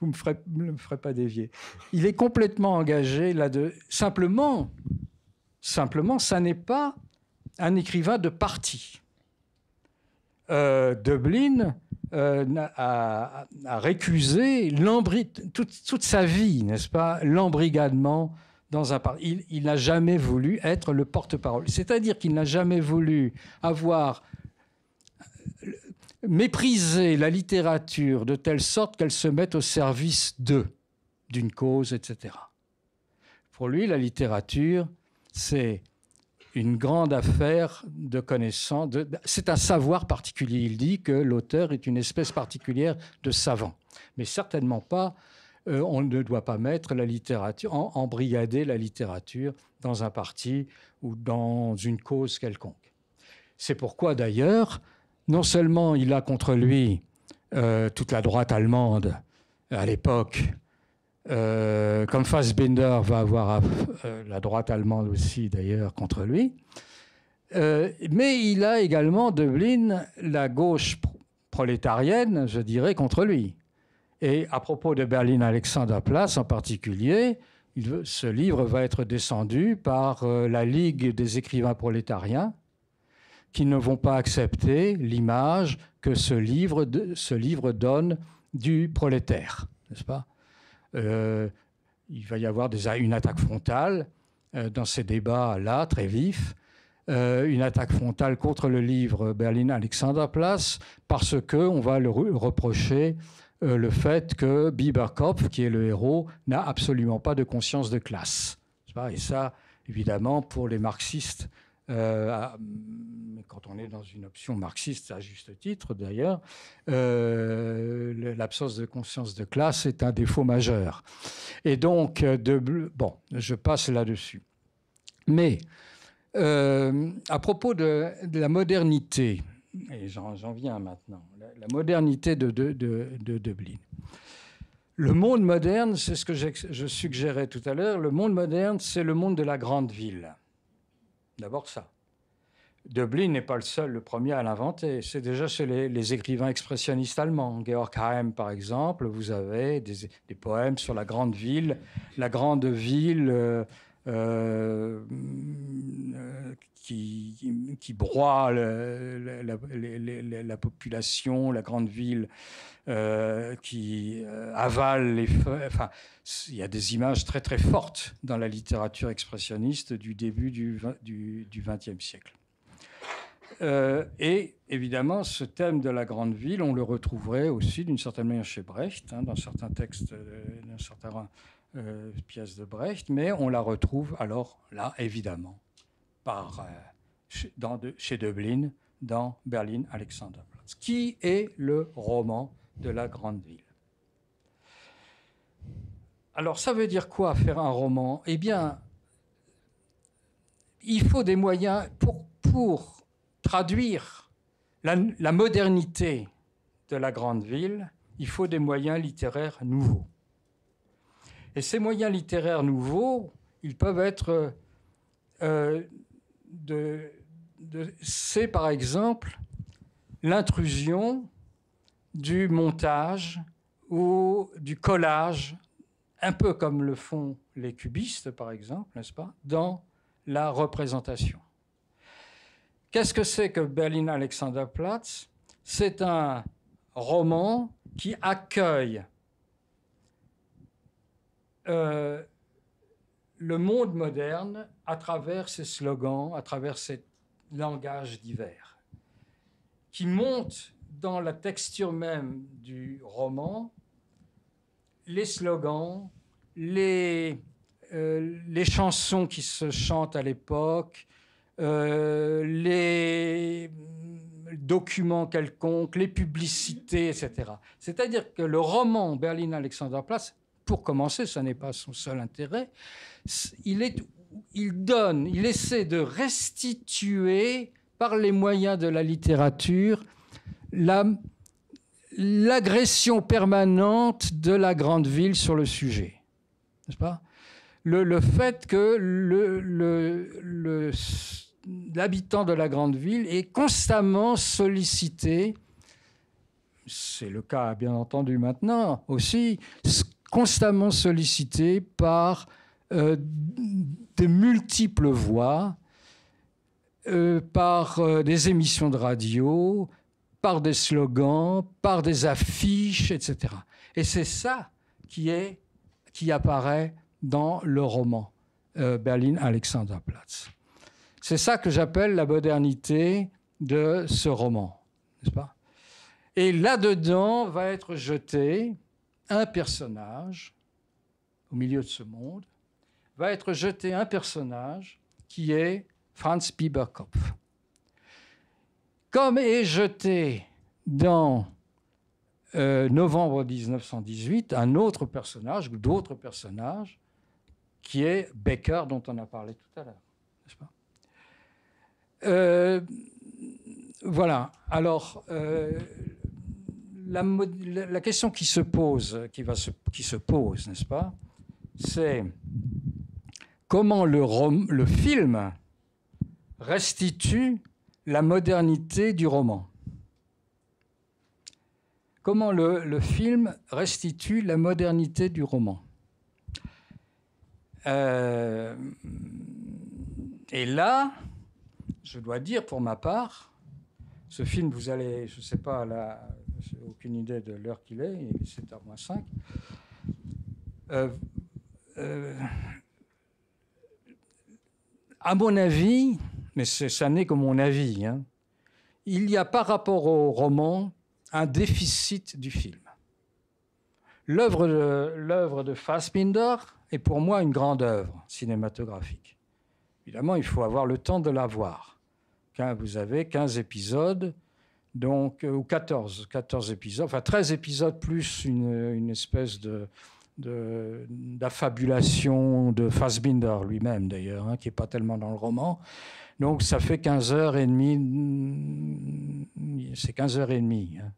Vous ne me ferez pas dévier. Il est complètement engagé là-dedans. Simplement, ça n'est pas un écrivain de parti. Döblin a récusé toute sa vie, n'est-ce pas, l'embrigadement dans un parti. Il n'a jamais voulu être le porte-parole. C'est-à-dire qu'il n'a jamais voulu mépriser la littérature de telle sorte qu'elle se mette au service d'une cause, etc. Pour lui, la littérature, c'est une grande affaire de connaissance. C'est un savoir particulier. Il dit que l'auteur est une espèce particulière de savant. Mais certainement pas, on ne doit pas mettre la littérature, embrigader la littérature dans un parti ou dans une cause quelconque. C'est pourquoi, d'ailleurs, non seulement il a contre lui toute la droite allemande à l'époque, comme Fassbinder va avoir la droite allemande aussi d'ailleurs contre lui, mais il a également, Döblin, la gauche prolétarienne, je dirais, contre lui. Et à propos de Berlin Alexanderplatz en particulier, ce livre va être descendu par la Ligue des écrivains prolétariens, qui ne vont pas accepter l'image que ce livre donne du prolétaire, n'est-ce pas ? Il va y avoir une attaque frontale dans ces débats-là, très vifs, une attaque frontale contre le livre Berlin Alexanderplatz, parce qu'on va le reprocher le fait que Bieberkopf, qui est le héros, n'a absolument pas de conscience de classe. Et ça, évidemment, pour les marxistes, quand on est dans une option marxiste, à juste titre d'ailleurs, l'absence de conscience de classe est un défaut majeur. Et donc, bon, je passe là-dessus. Mais à propos de la modernité, et j'en viens maintenant, la modernité de Döblin. Le monde moderne, c'est ce que je suggérais tout à l'heure, le monde moderne, c'est le monde de la grande ville. D'abord ça. Döblin n'est pas le premier à l'inventer. C'est déjà chez les écrivains expressionnistes allemands. Georg Heim, par exemple, vous avez des poèmes sur la grande ville qui broie la population, la grande ville qui avale les feux. Enfin, il y a des images très très fortes dans la littérature expressionniste du début du XXe siècle. Et évidemment, ce thème de la grande ville, on le retrouverait aussi d'une certaine manière chez Brecht, dans certains textes, dans certaines pièces de Brecht, mais on la retrouve alors là, évidemment, chez Döblin, dans Berlin-Alexanderplatz, qui est le roman de la grande ville. Alors, ça veut dire quoi, faire un roman? Eh bien, il faut des moyens pour traduire la modernité de la grande ville, il faut des moyens littéraires nouveaux. Et ces moyens littéraires nouveaux, ils peuvent être... c'est par exemple l'intrusion du montage ou du collage, un peu comme le font les cubistes, par exemple, n'est-ce pas, dans la représentation. Qu'est-ce que c'est que Berlin-Alexanderplatz? C'est un roman qui accueille le monde moderne à travers ses slogans, à travers ses langages divers, qui monte dans la texture même du roman les slogans, les chansons qui se chantent à l'époque, les documents quelconques, les publicités, etc. C'est-à-dire que le roman Berlin-Alexanderplatz, pour commencer, ce n'est pas son seul intérêt, il essaie de restituer par les moyens de la littérature l'agression permanente de la grande ville sur le sujet, n'est-ce pas? Le fait que l'habitant de la grande ville est constamment sollicité, c'est le cas bien entendu maintenant aussi, constamment sollicité par de multiples voix, par des émissions de radio, par des slogans, par des affiches, etc. Et c'est ça qui apparaît dans le roman Berlin-Alexanderplatz. C'est ça que j'appelle la modernité de ce roman, n'est-ce pas? Et là-dedans va être jeté un personnage, au milieu de ce monde, va être jeté un personnage qui est Franz Bieberkopf. Comme est jeté dans novembre 1918 un autre personnage, ou d'autres personnages, qui est Becker, dont on a parlé tout à l'heure, n'est-ce pas? Voilà. Alors, la question qui se pose, n'est-ce pas, c'est comment le film restitue la modernité du roman. Comment le film restitue la modernité du roman. Et là, je dois dire pour ma part, ce film, vous allez, je ne sais pas, là, je n'ai aucune idée de l'heure qu'il est, il est 7h moins 5. À mon avis, mais ça n'est que mon avis, hein, il y a par rapport au roman un déficit du film. L'œuvre de Fassbinder est pour moi une grande œuvre cinématographique. Évidemment, il faut avoir le temps de la voir. Vous avez 15 épisodes, donc, ou 14 épisodes, enfin 13 épisodes plus une espèce d'affabulation de Fassbinder lui-même, d'ailleurs, hein, qui n'est pas tellement dans le roman. Donc, ça fait 15h30. C'est 15h30. Hein.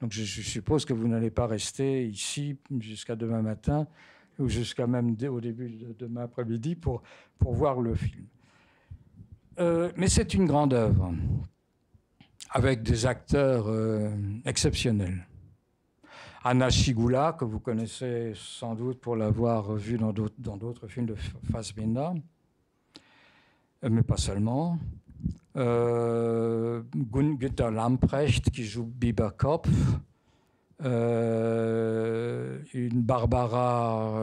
Donc, je suppose que vous n'allez pas rester ici jusqu'à demain matin ou jusqu'à même au début de demain après-midi pour voir le film. Mais c'est une grande œuvre, avec des acteurs exceptionnels. Anna Schygulla, que vous connaissez sans doute pour l'avoir vue dans d'autres films de Fassbinder, mais pas seulement. Günter Lamprecht, qui joue Bieberkopf. Une Barbara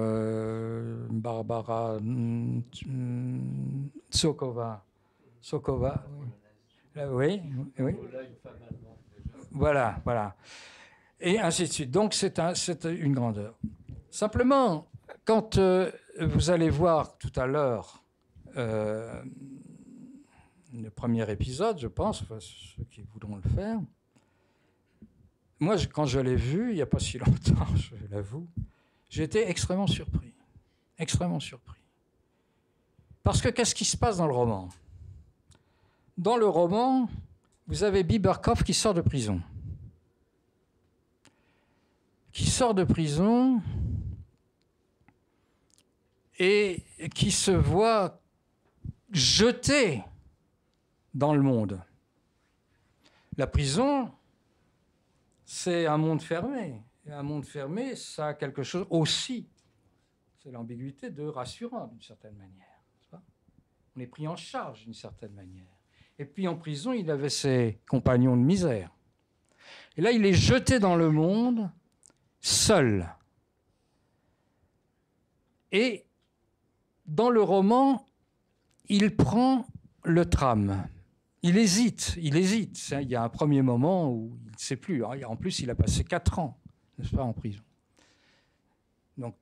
Sokova, oui. Voilà. Et ainsi de suite. Donc, c'est une grandeur. Simplement, quand vous allez voir tout à l'heure le premier épisode, je pense, enfin, ceux qui voudront le faire, moi, quand je l'ai vu, il n'y a pas si longtemps, je l'avoue, j'ai été extrêmement surpris. Extrêmement surpris. Parce que qu'est-ce qui se passe dans le roman ? Dans le roman, vous avez Bieberkopf qui sort de prison. Qui sort de prison et qui se voit jeté dans le monde. La prison, c'est un monde fermé. Et un monde fermé, ça a quelque chose aussi, c'est l'ambiguïté de rassurant d'une certaine manière. On est pris en charge d'une certaine manière. Et puis en prison, il avait ses compagnons de misère. Et là, il est jeté dans le monde, seul. Et dans le roman, il prend le tram. Il hésite. Il y a un premier moment où il ne sait plus. En plus, il a passé 4 ans, n'est-ce pas, en prison. Donc,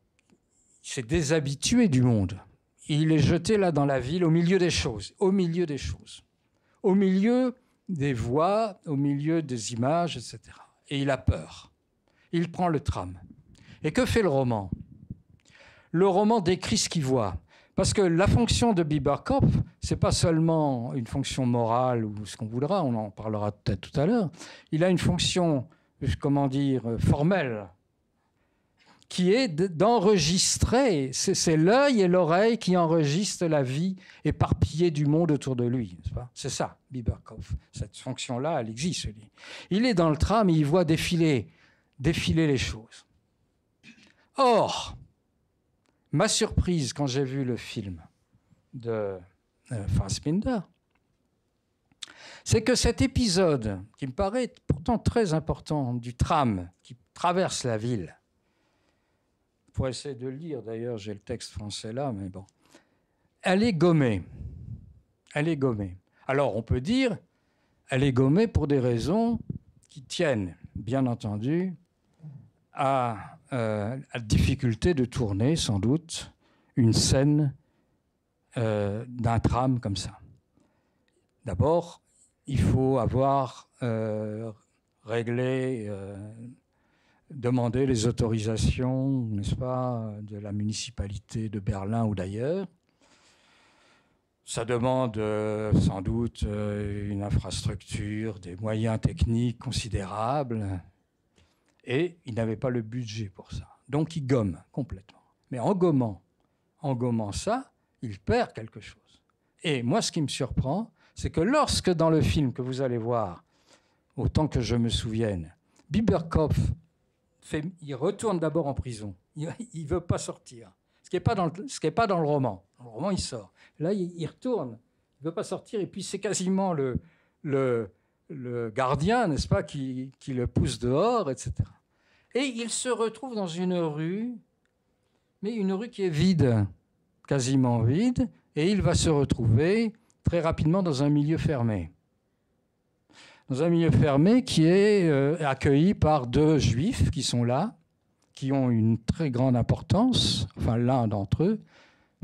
il s'est déshabitué du monde. Il est jeté là dans la ville, au milieu des choses. Au milieu des voix, au milieu des images, etc. Et il a peur. Il prend le tram. Et que fait le roman ? Le roman décrit ce qu'il voit. Parce que la fonction de Bieberkopf, ce n'est pas seulement une fonction morale ou ce qu'on voudra, on en parlera peut-être tout à l'heure. Il a une fonction, formelle, qui est d'enregistrer. C'est l'œil et l'oreille qui enregistrent la vie éparpillée du monde autour de lui. C'est ça, Bieberkopf. Cette fonction-là, elle existe. Il est dans le tram et il voit défiler les choses. Or, ma surprise quand j'ai vu le film de Fassbinder, c'est que cet épisode, qui me paraît pourtant très important, du tram qui traverse la ville, pour essayer de le lire, d'ailleurs, j'ai le texte français là, mais bon. Elle est gommée. Alors, on peut dire, elle est gommée pour des raisons qui tiennent, bien entendu, à la difficulté de tourner, sans doute, une scène d'un tram comme ça. D'abord, il faut avoir demander les autorisations, n'est-ce pas, de la municipalité de Berlin ou d'ailleurs. Ça demande sans doute une infrastructure, des moyens techniques considérables. Et il n'avait pas le budget pour ça. Donc il gomme complètement. Mais en gommant ça, il perd quelque chose. Et moi, ce qui me surprend, c'est que lorsque dans le film que vous allez voir, autant que je me souvienne, Bieberkopf il retourne d'abord en prison. Il ne veut pas sortir. Ce qui n'est pas dans le roman. Dans le roman, il sort. Là, il retourne. Il ne veut pas sortir. Et puis, c'est quasiment le gardien, n'est-ce pas, qui le pousse dehors, etc. Et il se retrouve dans une rue, mais une rue qui est vide, quasiment vide. Et il va se retrouver très rapidement dans un milieu fermé. Dans un milieu fermé qui est accueilli par 2 juifs qui sont là, qui ont une très grande importance, enfin l'un d'entre eux,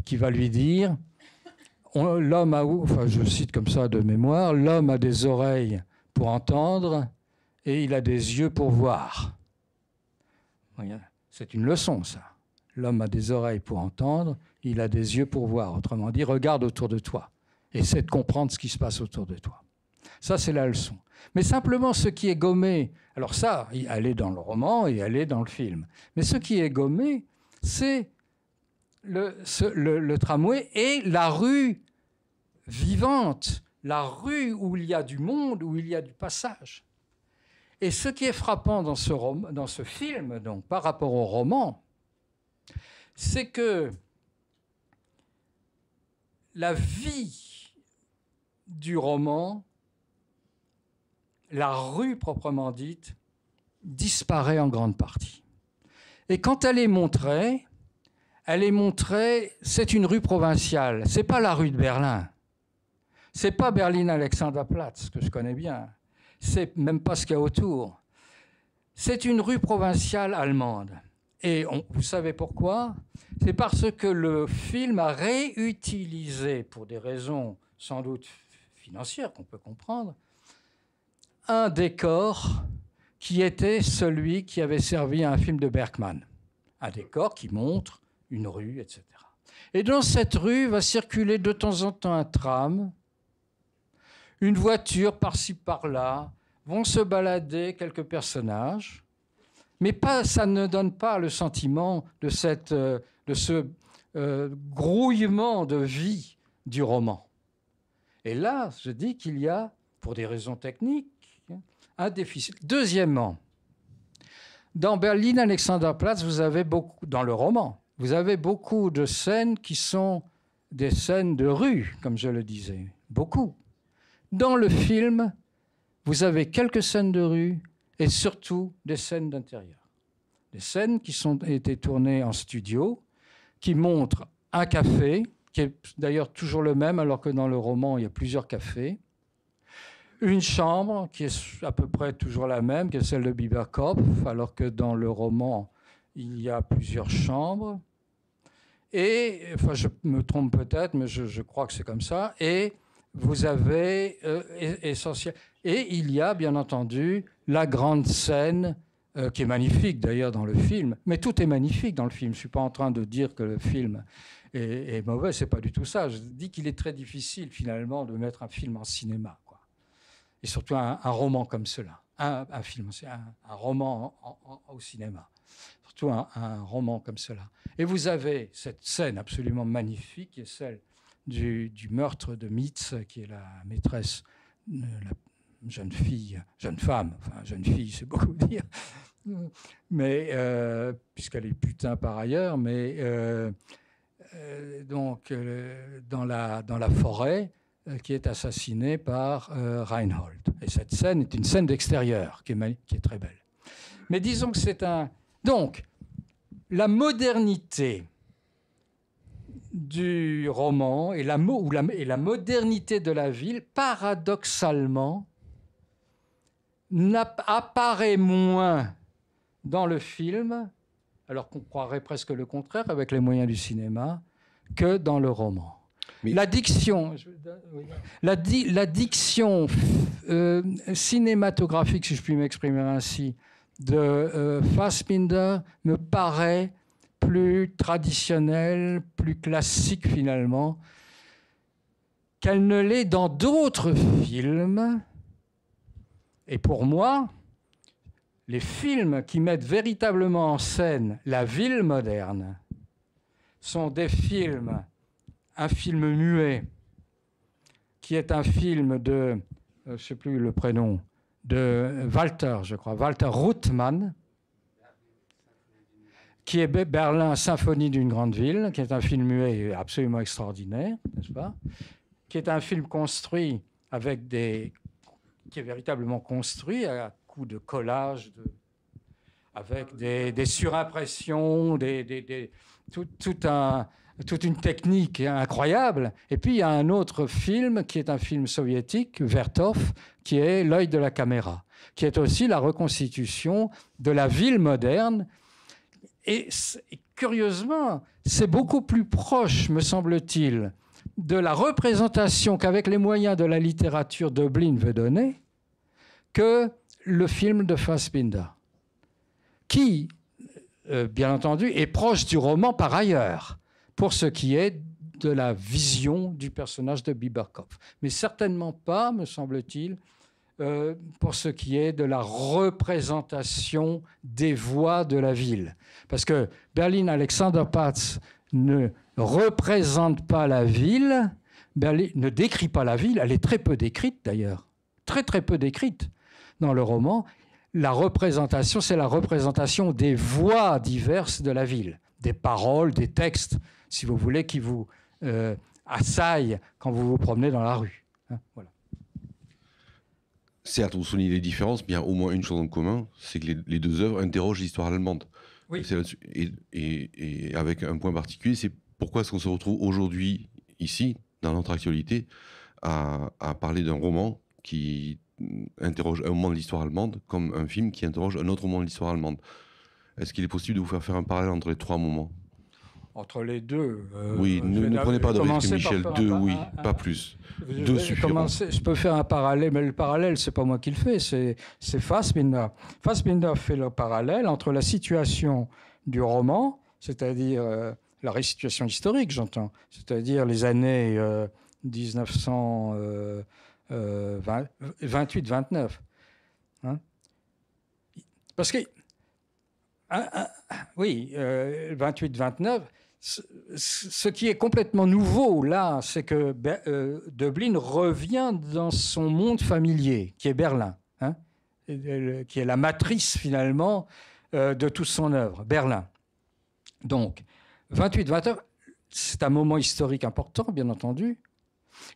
qui va lui dire « l'homme a, enfin je cite comme ça de mémoire, l'homme a des oreilles pour entendre et il a des yeux pour voir. C'est une leçon, ça. L'homme a des oreilles pour entendre, il a des yeux pour voir. Autrement dit, regarde autour de toi. Essaie de comprendre ce qui se passe autour de toi. Ça, c'est la leçon. Mais simplement, ce qui est gommé, alors ça, elle est dans le roman et elle est dans le film. Mais ce qui est gommé, c'est le tramway et la rue vivante, la rue où il y a du monde, où il y a du passage. Et ce qui est frappant dans ce film, donc, par rapport au roman, c'est que la vie du roman, la rue proprement dite, disparaît en grande partie. Et quand elle est montrée, c'est une rue provinciale. C'est pas la rue de Berlin. C'est pas Berlin-Alexanderplatz, que je connais bien. C'est même pas ce qu'il y a autour. C'est une rue provinciale allemande. Et vous savez pourquoi? C'est parce que le film a réutilisé, pour des raisons sans doute financières qu'on peut comprendre, un décor qui était celui qui avait servi à un film de Bergman. Un décor qui montre une rue, etc. Et dans cette rue va circuler de temps en temps un tram, une voiture par-ci par-là, vont se balader quelques personnages, mais ça ne donne pas le sentiment de ce grouillement de vie du roman. Et là, je dis qu'il y a, pour des raisons techniques, un déficit. Deuxièmement, dans Berlin-Alexanderplatz, vous avez beaucoup, dans le roman, vous avez beaucoup de scènes qui sont des scènes de rue, comme je le disais. Beaucoup. Dans le film, vous avez quelques scènes de rue et surtout des scènes d'intérieur. Des scènes qui ont été tournées en studio, qui montrent un café, qui est d'ailleurs toujours le même, alors que dans le roman, il y a plusieurs cafés. Une chambre, qui est à peu près toujours la même, qui est celle de Bieberkopf, alors que dans le roman, il y a plusieurs chambres. Et, enfin, je me trompe peut-être, mais je crois que c'est comme ça. Et vous avez essentiel. Et il y a, bien entendu, la grande scène, qui est magnifique d'ailleurs dans le film. Mais tout est magnifique dans le film. Je ne suis pas en train de dire que le film est mauvais, ce n'est pas du tout ça. Je dis qu'il est très difficile, finalement, de mettre un film en cinéma, quoi. Et surtout un roman comme cela. Un film, un roman au cinéma. Surtout un roman comme cela. Et vous avez cette scène absolument magnifique, qui est celle du meurtre de Mitz, qui est la maîtresse, la jeune femme, c'est beaucoup dire, mais puisqu'elle est putain par ailleurs, mais donc dans la forêt, qui est assassinée par Reinhold. Et cette scène est une scène d'extérieur qui est très belle. Mais disons que c'est un... Donc, la modernité du roman et la modernité de la ville, paradoxalement, apparaît moins dans le film, alors qu'on croirait presque le contraire avec les moyens du cinéma, que dans le roman. Mais la diction cinématographique, si je puis m'exprimer ainsi, de Fassbinder me paraît plus traditionnelle, plus classique finalement, qu'elle ne l'est dans d'autres films. Et pour moi, les films qui mettent véritablement en scène la ville moderne sont des films, un film muet, qui est un film de, je ne sais plus le prénom, de Walter, je crois, Walter Ruttmann, qui est Berlin, Symphonie d'une grande ville, qui est un film muet absolument extraordinaire, n'est-ce pas? Qui est un film construit avec qui est véritablement construit à coup de collage, avec des surimpressions, toute une technique incroyable. Et puis il y a un autre film qui est un film soviétique, Vertov, qui est L'œil de la caméra, qui est aussi la reconstitution de la ville moderne. Et curieusement, c'est beaucoup plus proche, me semble-t-il, de la représentation qu'avec les moyens de la littérature Döblin veut donner que le film de Fassbinder, qui, bien entendu, est proche du roman par ailleurs, pour ce qui est de la vision du personnage de Bieberkopf. Mais certainement pas, me semble-t-il, pour ce qui est de la représentation des voix de la ville. Parce que Berlin Alexanderplatz ne représente pas la ville, Berlin ne décrit pas la ville, elle est très peu décrite d'ailleurs, très très peu décrite dans le roman. La représentation, c'est la représentation des voix diverses de la ville, des paroles, des textes, si vous voulez, qui vous assaillent quand vous vous promenez dans la rue. Hein, voilà. Certes, vous soulignez les différences, mais il y a au moins une chose en commun, c'est que les deux œuvres interrogent l'histoire allemande. Oui. Et avec un point particulier, c'est pourquoi est-ce qu'on se retrouve aujourd'hui, ici, dans notre actualité, à parler d'un roman qui interroge un moment de l'histoire allemande comme un film qui interroge un autre moment de l'histoire allemande. Est-ce qu'il est possible de vous faire un parallèle entre les trois moments ? Entre les deux. Oui, ne prenez pas de risque, Michel. Deux, oui, pas plus. Deux suffiront. Je peux faire un parallèle, mais le parallèle, c'est pas moi qui le fais, c'est Fassbinder. Fassbinder fait le parallèle entre la situation du roman, c'est-à-dire la restitution historique, j'entends, c'est-à-dire les années 1928-29. Hein, parce que, oui, 28-29, ce qui est complètement nouveau, là, c'est que Döblin revient dans son monde familier, qui est Berlin, hein, qui est la matrice, finalement, de toute son œuvre, Berlin. Donc, 28-29, c'est un moment historique important, bien entendu.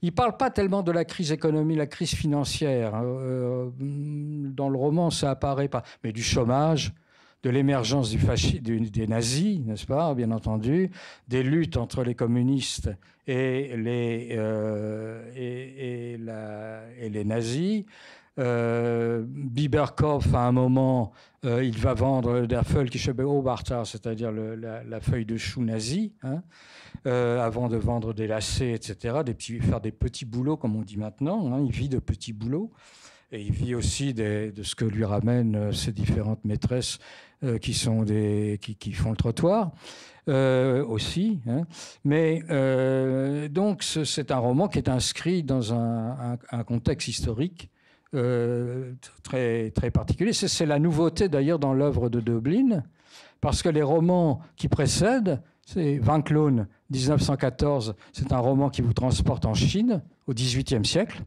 Il ne parle pas tellement de la crise économique, la crise financière. Dans le roman, ça apparaît pas. Mais du chômage, de l'émergence des nazis, n'est-ce pas, bien entendu, des luttes entre les communistes et les nazis. Bieberkopf, à un moment, il va vendre der völkische Beobachter, c'est-à-dire la feuille de chou nazie, hein, avant de vendre des lacets, etc., faire des petits boulots, comme on dit maintenant. Hein, il vit de petits boulots. Et il vit aussi de ce que lui ramènent ces différentes maîtresses qui font le trottoir aussi. Hein. Mais donc, c'est un roman qui est inscrit dans un contexte historique très, très particulier. C'est la nouveauté d'ailleurs dans l'œuvre de Döblin, parce que les romans qui précèdent, c'est Van Cloon, 1914, c'est un roman qui vous transporte en Chine au XVIIIe siècle.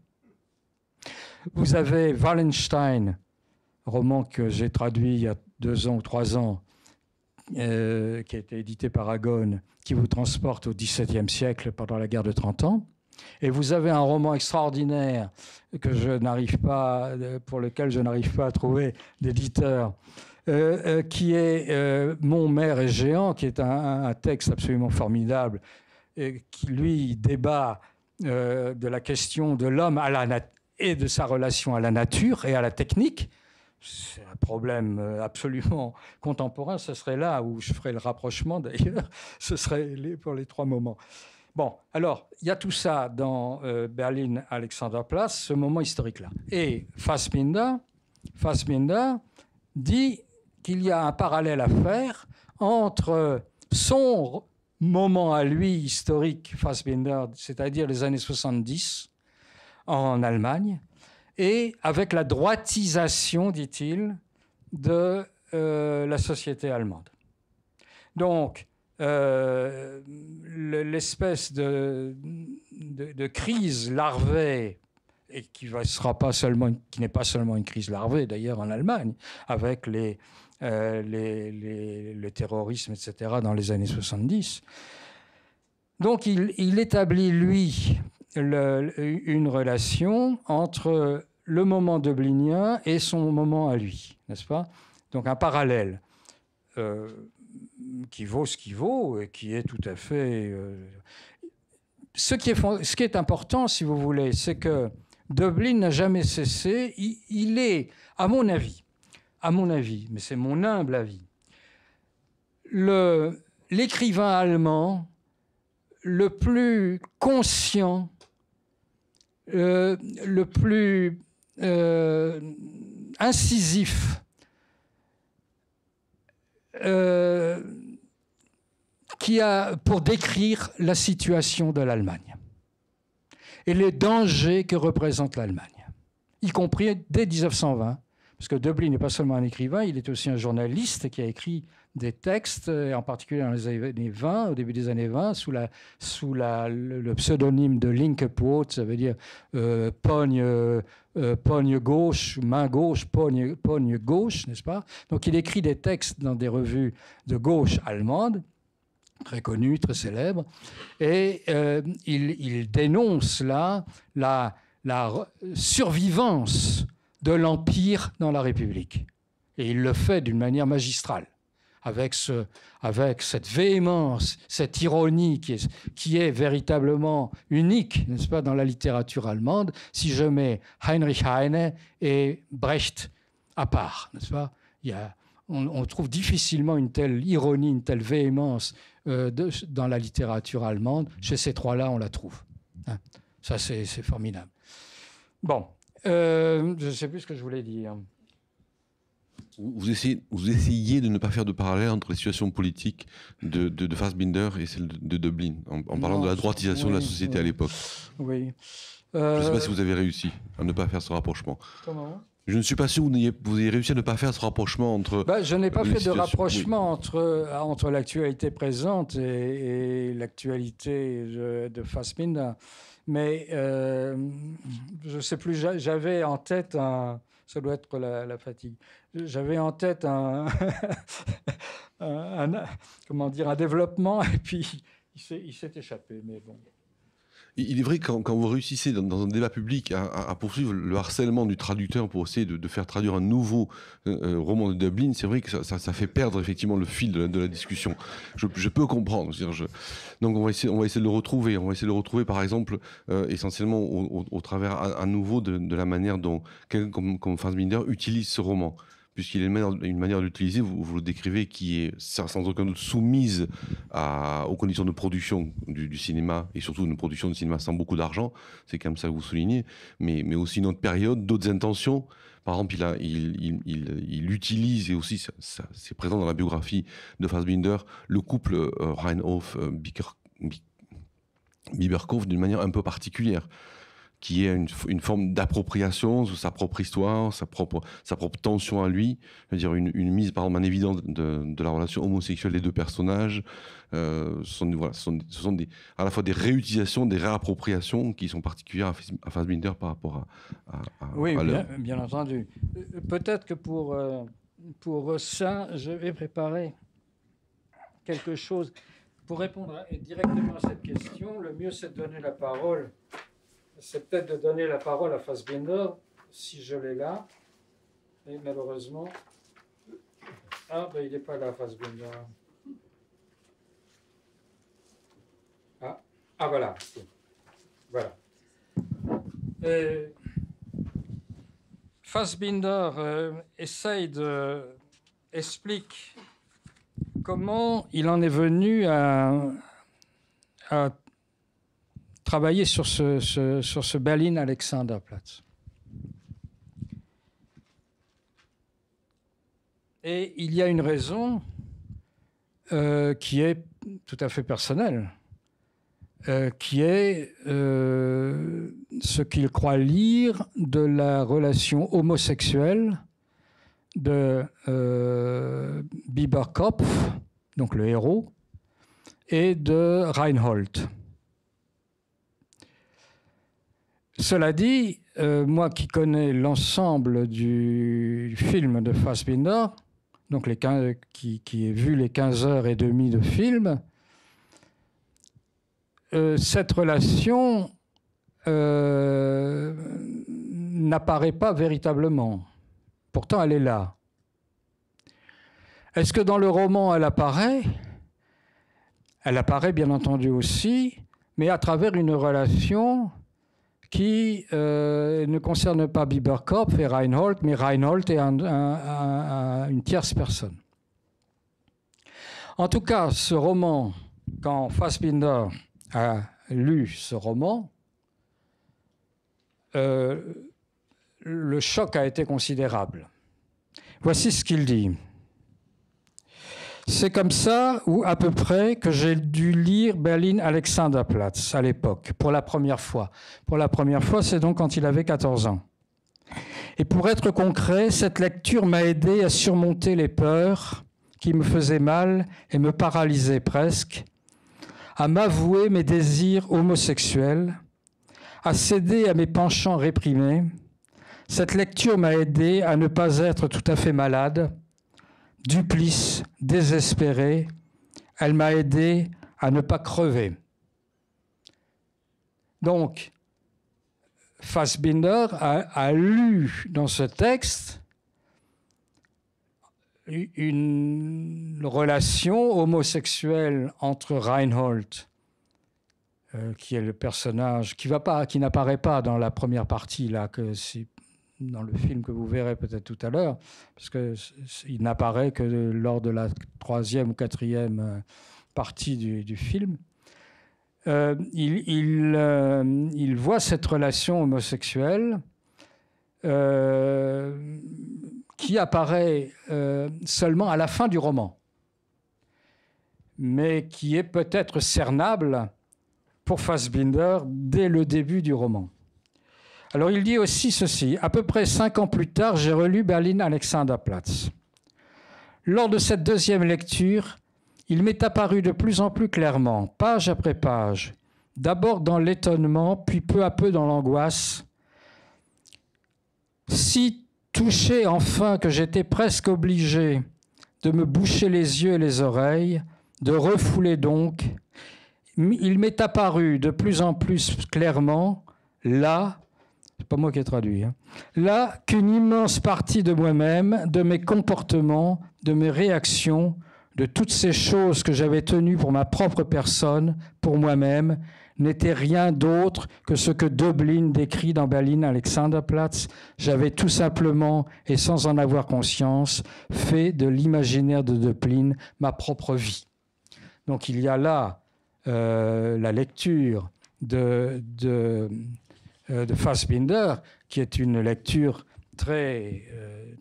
Vous avez Wallenstein, roman que j'ai traduit il y a 2 ans ou 3 ans, qui a été édité par Agone, qui vous transporte au XVIIe siècle pendant la guerre de 30 ans. Et vous avez un roman extraordinaire pour lequel je n'arrive pas à trouver d'éditeur, qui est Mon maire est géant, qui est un texte absolument formidable, qui lui débat de la question de l'homme et de sa relation à la nature et à la technique. C'est un problème absolument contemporain. Ce serait là où je ferais le rapprochement, d'ailleurs. Ce serait pour les 3 moments. Bon, alors, il y a tout ça dans Berlin Alexanderplatz, ce moment historique-là. Et Fassbinder dit qu'il y a un parallèle à faire entre son moment à lui historique, Fassbinder, c'est-à-dire les années 70 en Allemagne, et avec la droitisation, dit-il, de la société allemande. Donc, l'espèce de crise larvée, et qui n'est pas seulement une crise larvée d'ailleurs en Allemagne, avec le terrorisme, etc., dans les années 70. Donc il établit, lui, une relation entre le moment döblinien et son moment à lui, n'est-ce pas ? Donc un parallèle qui vaut ce qui vaut et qui est tout à fait... Ce qui est important, si vous voulez, c'est que Döblin n'a jamais cessé, il est, à mon avis, mais c'est mon humble avis, l'écrivain allemand le plus conscient, le plus incisif qui a pour décrire la situation de l'Allemagne et les dangers que représente l'Allemagne, y compris dès 1920, parce que Döblin n'est pas seulement un écrivain, il est aussi un journaliste qui a écrit des textes, en particulier dans les années 20, au début des années 20, sous le pseudonyme de Linkepoot, ça veut dire pogne gauche, main gauche, pogne gauche, n'est-ce pas? Donc il écrit des textes dans des revues de gauche allemandes, très connues, très célèbres, et il dénonce là la survivance de l'Empire dans la République. Et il le fait d'une manière magistrale, avec cette véhémence, cette ironie qui est véritablement unique, n'est-ce pas, dans la littérature allemande, si je mets Heinrich Heine et Brecht à part, n'est-ce pas? On trouve difficilement une telle ironie, une telle véhémence dans la littérature allemande. Chez ces trois-là, on la trouve. Hein. Ça, c'est formidable. Bon, je ne sais plus ce que je voulais dire. Vous essayez de ne pas faire de parallèle entre les situations politiques de Fassbinder et celles de Döblin, en parlant de la droitisation de la société à l'époque. Oui. Je ne sais pas si vous avez réussi à ne pas faire ce rapprochement. Comment ? Je ne suis pas sûr que vous ayez réussi à ne pas faire ce rapprochement entre... je n'ai pas fait de rapprochement entre l'actualité présente et l'actualité de Fassbinder. Mais je ne sais plus, j'avais en tête ça doit être la fatigue. J'avais en tête un développement, et puis il s'est échappé, mais bon. Il est vrai que quand vous réussissez dans un débat public à poursuivre le harcèlement du traducteur pour essayer de faire traduire un nouveau roman de Döblin, c'est vrai que ça fait perdre effectivement le fil de la discussion. Je peux comprendre. Donc on va essayer de le retrouver. On va essayer de le retrouver par exemple essentiellement au travers à nouveau de la manière dont quelqu'un comme Fassbinder utilise ce roman. Puisqu'il est une manière d'utiliser, vous le décrivez, qui est sans aucun doute soumise aux conditions de production du cinéma, et surtout une production de cinéma sans beaucoup d'argent, c'est quand même ça que vous soulignez, mais aussi une autre période, d'autres intentions. Par exemple, il utilise, et aussi c'est présent dans la biographie de Fassbinder, le couple Reinhof-Bieberkopf d'une manière un peu particulière, qui est une forme d'appropriation de sa propre histoire, sa propre tension à lui, c'est-à-dire une mise par exemple en évidence de la relation homosexuelle des deux personnages. Ce sont à la fois des réutilisations, des réappropriations qui sont particulières à Fassbinder par rapport oui, à l'œuvre. Bien entendu. Peut-être que pour ça, je vais préparer quelque chose. Pour répondre directement à cette question, le mieux c'est de donner la parole. C'est peut-être de donner la parole à Fassbinder, si je l'ai là. Et malheureusement... il n'est pas là, Fassbinder. Voilà. Voilà. Fassbinder explique comment il en est venu à travailler sur ce Berlin-Alexanderplatz. Et il y a une raison qui est tout à fait personnelle, qui est ce qu'il croit lire de la relation homosexuelle de Bieberkopf, donc le héros, et de Reinhold. Cela dit, moi qui connais l'ensemble du film de Fassbinder, donc qui ai vu les 15h30 de film, cette relation n'apparaît pas véritablement. Pourtant, elle est là. Est-ce que dans le roman, elle apparaît ? Elle apparaît bien entendu aussi, mais à travers une relation qui ne concerne pas Bieberkopf et Reinhold, mais Reinhold est une tierce personne. En tout cas, ce roman, quand Fassbinder a lu ce roman, le choc a été considérable. Voici ce qu'il dit. C'est comme ça, ou à peu près, que j'ai dû lire Berlin-Alexanderplatz à l'époque, pour la première fois. Pour la première fois, c'est donc quand il avait 14 ans. Et pour être concret, cette lecture m'a aidé à surmonter les peurs qui me faisaient mal et me paralysaient presque, à m'avouer mes désirs homosexuels, à céder à mes penchants réprimés. Cette lecture m'a aidé à ne pas être tout à fait malade, duplice, désespéré. Elle m'a aidé à ne pas crever. Donc, Fassbinder a lu dans ce texte une relation homosexuelle entre Reinhold, qui est le personnage qui n'apparaît pas dans la première partie, là, que c'est dans le film que vous verrez peut-être tout à l'heure, parce qu'il n'apparaît que lors de la 3e ou 4e partie du film. Il voit cette relation homosexuelle qui apparaît seulement à la fin du roman, mais qui est peut-être cernable pour Fassbinder dès le début du roman. Alors il dit aussi ceci. À peu près 5 ans plus tard, j'ai relu Berlin-Alexanderplatz. Lors de cette 2e lecture, il m'est apparu de plus en plus clairement, page après page, d'abord dans l'étonnement, puis peu à peu dans l'angoisse, si touché enfin que j'étais presque obligé de me boucher les yeux et les oreilles, de refouler donc, il m'est apparu de plus en plus clairement, là, c'est pas moi qui ai traduit, là qu'une immense partie de moi-même, de mes comportements, de mes réactions, de toutes ces choses que j'avais tenues pour ma propre personne, pour moi-même, n'était rien d'autre que ce que Döblin décrit dans Berlin-Alexanderplatz. J'avais tout simplement, et sans en avoir conscience, fait de l'imaginaire de Döblin ma propre vie. Donc il y a là la lecture de Fassbinder, qui est une lecture très,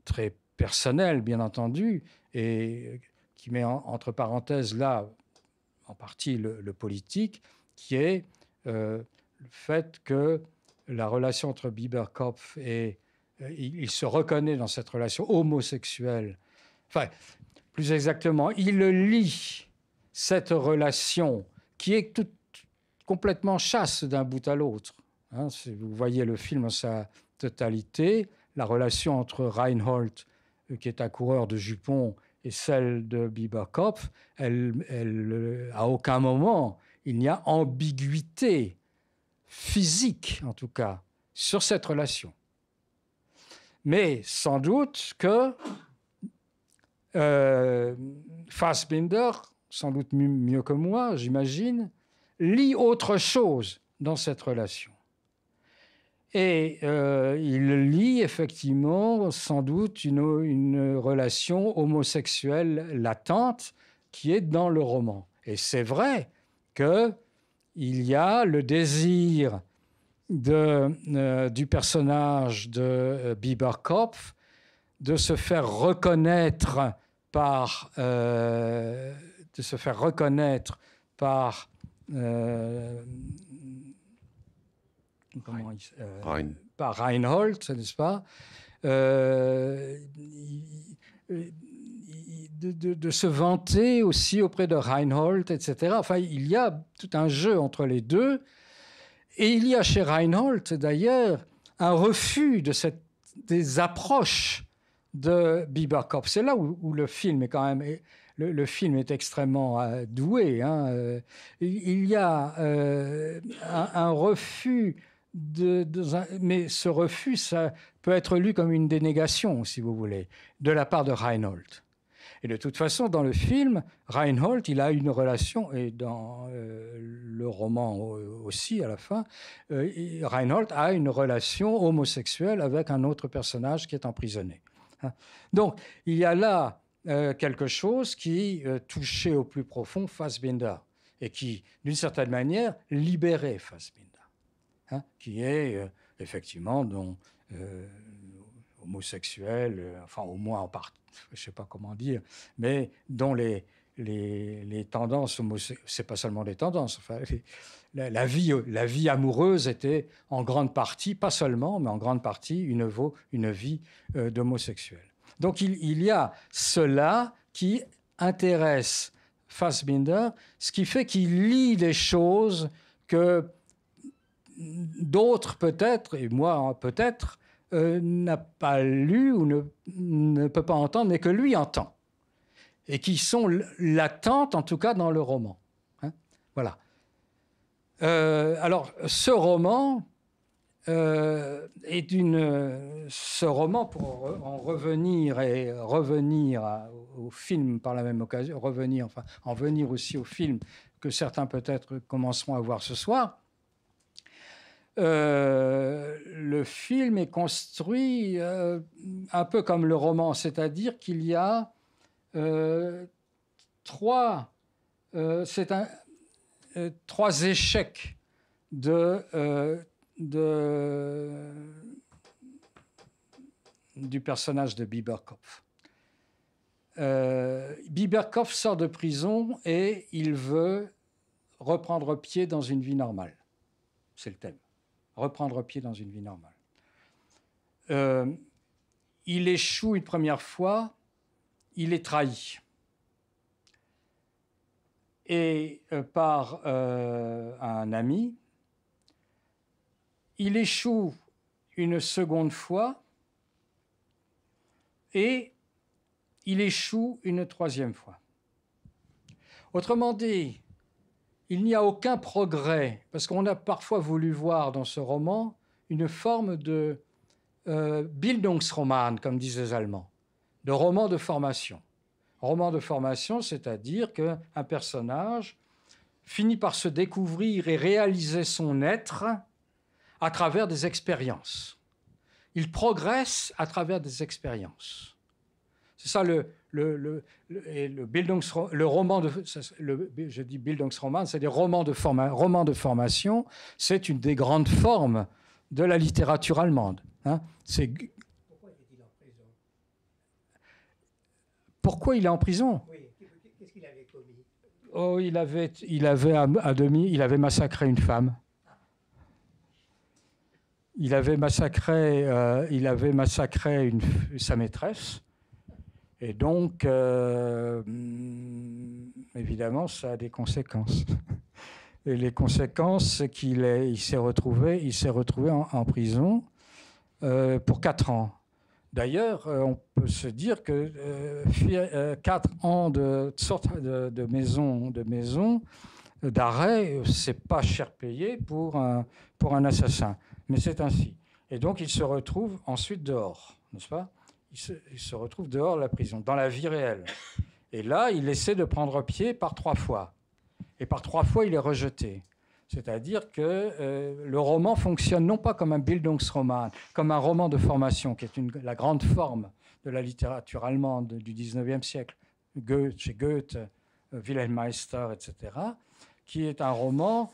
très personnelle, bien entendu, et qui met entre parenthèses là, en partie, le politique, qui est le fait que la relation entre Bieberkopf et... il se reconnaît dans cette relation homosexuelle. Enfin, plus exactement, il lit cette relation qui est complètement chasse d'un bout à l'autre. Hein, si vous voyez le film en sa totalité, la relation entre Reinhold, qui est un coureur de jupons, et celle de Bieberkopf, à aucun moment, il n'y a ambiguïté physique, en tout cas, sur cette relation. Mais sans doute que Fassbinder, sans doute mieux que moi, j'imagine, lit autre chose dans cette relation. Et il lit effectivement sans doute une relation homosexuelle latente qui est dans le roman. Et c'est vrai qu'il y a le désir du personnage de Bieberkopf de se faire reconnaître par par Reinhold, n'est-ce pas, de se vanter aussi auprès de Reinhold, etc. Enfin, il y a tout un jeu entre les deux. Et il y a chez Reinhold, d'ailleurs, un refus des approches de Bieberkopf. C'est là où le film est quand même... Le film est extrêmement doué. Hein. Il y a un refus... mais ce refus, ça peut être lu comme une dénégation, si vous voulez, de la part de Reinhold. Et de toute façon, dans le film, Reinhold, il a une relation, et dans le roman aussi, à la fin, Reinhold a une relation homosexuelle avec un autre personnage qui est emprisonné. Donc, il y a là quelque chose qui touchait au plus profond Fassbinder. et qui, d'une certaine manière, libérait Fassbinder, hein, qui est effectivement homosexuel, enfin au moins en partie, je ne sais pas comment dire, mais dont les tendances homosexuelles, c'est pas seulement les tendances, enfin, la vie amoureuse était en grande partie, pas seulement, mais en grande partie une vie d'homosexuel. Donc il y a cela qui intéresse Fassbinder, ce qui fait qu'il lit des choses que d'autres peut-être, et moi peut-être, n'a pas lu ou ne peut pas entendre, mais que lui entend, et qui sont latentes, en tout cas, dans le roman. Hein, voilà. Alors, ce roman ce roman, pour en revenir au film par la même occasion, en venir aussi au film que certains peut-être commenceront à voir ce soir. Le film est construit un peu comme le roman, c'est-à-dire qu'il y a trois échecs du personnage de Bieberkopf. Bieberkopf sort de prison et il veut reprendre pied dans une vie normale. C'est le thème. Reprendre pied dans une vie normale. Il échoue une première fois, il est trahi. Et par un ami, il échoue une seconde fois et il échoue une troisième fois. Autrement dit, il n'y a aucun progrès, parce qu'on a parfois voulu voir dans ce roman une forme de Bildungsroman, comme disent les Allemands, de roman de formation. Roman de formation, c'est-à-dire qu'un personnage finit par se découvrir et réaliser son être à travers des expériences. Il progresse à travers des expériences. C'est ça le roman de... je dis Bildungsroman, c'est des romans de formation. C'est une des grandes formes de la littérature allemande. Hein. Pourquoi est-il en prison ? Pourquoi il est en prison ? Oui, qu'est-ce qu'il avait commis ? Oh, il avait massacré une femme. Il avait massacré sa maîtresse. Et donc, évidemment, ça a des conséquences. Et les conséquences, c'est qu'il s'est retrouvé en prison pour 4 ans. D'ailleurs, on peut se dire que 4 ans de maison d'arrêt, c'est pas cher payé pour un assassin. Mais c'est ainsi. Et donc, il se retrouve ensuite dehors, n'est-ce pas ? Il se retrouve dehors de la prison, dans la vie réelle. Et là, il essaie de prendre pied par 3 fois. Et par 3 fois, il est rejeté. C'est-à-dire que le roman fonctionne non pas comme un Bildungsroman, comme un roman de formation, qui est la grande forme de la littérature allemande du XIXe siècle, chez Goethe, Wilhelm Meister, etc., qui est un roman,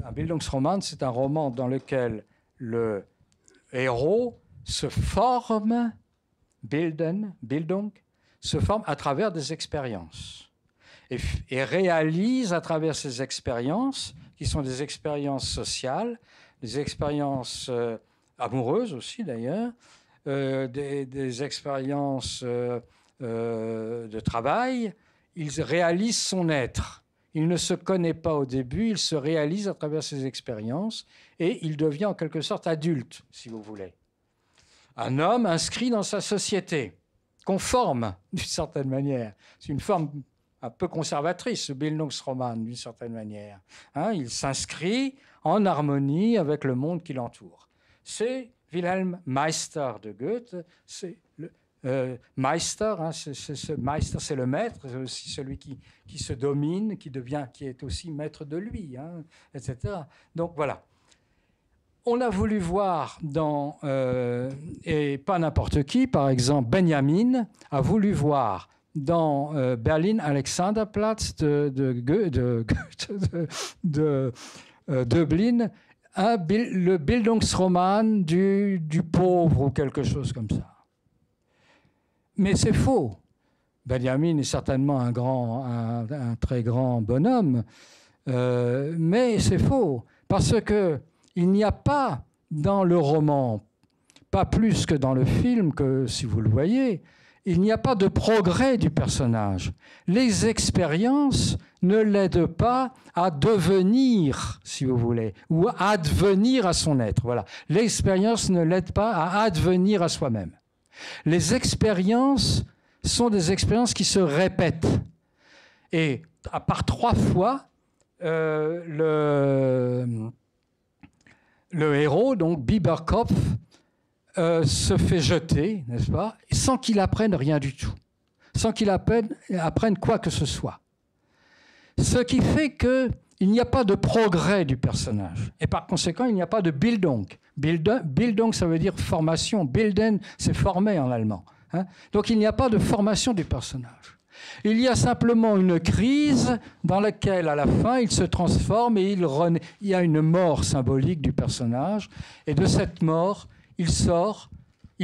un Bildungsroman, c'est un roman dans lequel le héros se forme, Bildung, se forme à travers des expériences et réalise à travers ces expériences, qui sont des expériences sociales, des expériences amoureuses aussi d'ailleurs, des expériences de travail. Il réalise son être. Il ne se connaît pas au début, il se réalise à travers ses expériences et il devient en quelque sorte adulte, si vous voulez. Un homme inscrit dans sa société, conforme d'une certaine manière. C'est une forme un peu conservatrice, ce Bildungsroman, d'une certaine manière. Hein, il s'inscrit en harmonie avec le monde qui l'entoure. C'est Wilhelm Meister de Goethe. C'est le Meister, hein, Meister, c'est le maître, c'est aussi celui qui se domine, qui est aussi maître de lui, hein, etc. Donc voilà. On a voulu voir et pas n'importe qui, par exemple, Benjamin a voulu voir dans Berlin Alexanderplatz de Dublin, le Bildungsroman du pauvre ou quelque chose comme ça. Mais c'est faux. Benjamin est certainement un très grand bonhomme, mais c'est faux. Parce qu'il n'y a pas dans le roman, pas plus que dans le film, que si vous le voyez, il n'y a pas de progrès du personnage. Les expériences ne l'aident pas à devenir, si vous voulez, ou à advenir à son être. Voilà. L'expérience ne l'aide pas à advenir à soi-même. Les expériences sont des expériences qui se répètent. Et par 3 fois, le héros, donc Bieberkopf, se fait jeter, n'est-ce pas, sans qu'il apprenne rien du tout, sans qu'il apprenne quoi que ce soit. Ce qui fait qu'il n'y a pas de progrès du personnage. Et par conséquent, il n'y a pas de Bildung. Bildung, ça veut dire formation. Bilden, c'est former en allemand. Hein. Donc il n'y a pas de formation du personnage. Il y a simplement une crise dans laquelle, à la fin, il se transforme et il y a une mort symbolique du personnage. Et de cette mort, il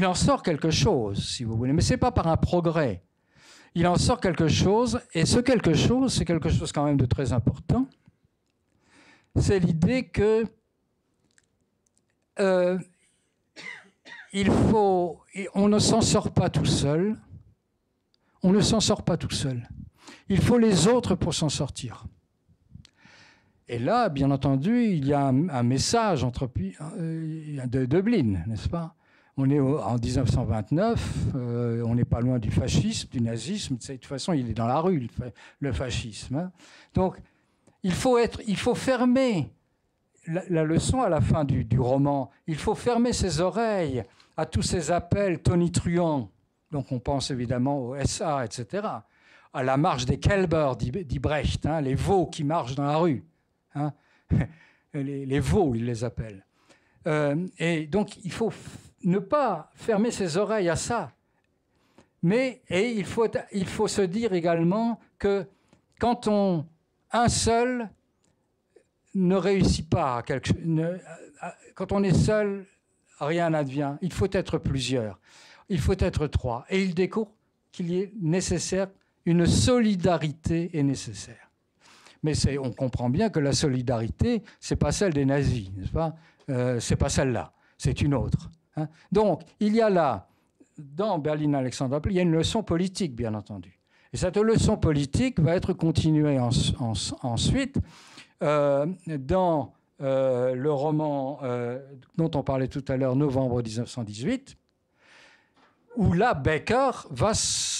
en sort quelque chose, si vous voulez. Mais ce n'est pas par un progrès. Il en sort quelque chose, et ce quelque chose, c'est quelque chose quand même de très important. C'est l'idée que on ne s'en sort pas tout seul. On ne s'en sort pas tout seul. Il faut les autres pour s'en sortir. Et là, bien entendu, il y a un message de Dublin, n'est-ce pas ? On est en 1929, on n'est pas loin du fascisme, du nazisme. De toute façon, il est dans la rue, le fascisme. Hein. Donc, il faut fermer la leçon à la fin du roman. Il faut fermer ses oreilles à tous ces appels tonitruants. Donc, on pense évidemment au SA, etc. À la marche des Kälber, dit Brecht, hein, les veaux qui marchent dans la rue. Hein. Les veaux, il les appelle. Et donc, il faut ne pas fermer ses oreilles à ça. Mais il faut se dire également que quand un seul ne réussit pas, quand on est seul, rien n'advient. Il faut être plusieurs. Il faut être 3. Et il découvre qu'il est nécessaire, une solidarité est nécessaire. Mais on comprend bien que la solidarité, ce n'est pas celle des nazis, n'est-ce pas ? Ce n'est pas celle-là, c'est une autre. Hein. Donc, il y a là, dans Berlin Alexanderplatz, il y a une leçon politique, bien entendu. Et cette leçon politique va être continuée ensuite dans le roman dont on parlait tout à l'heure, Novembre 1918, où là, Becker va,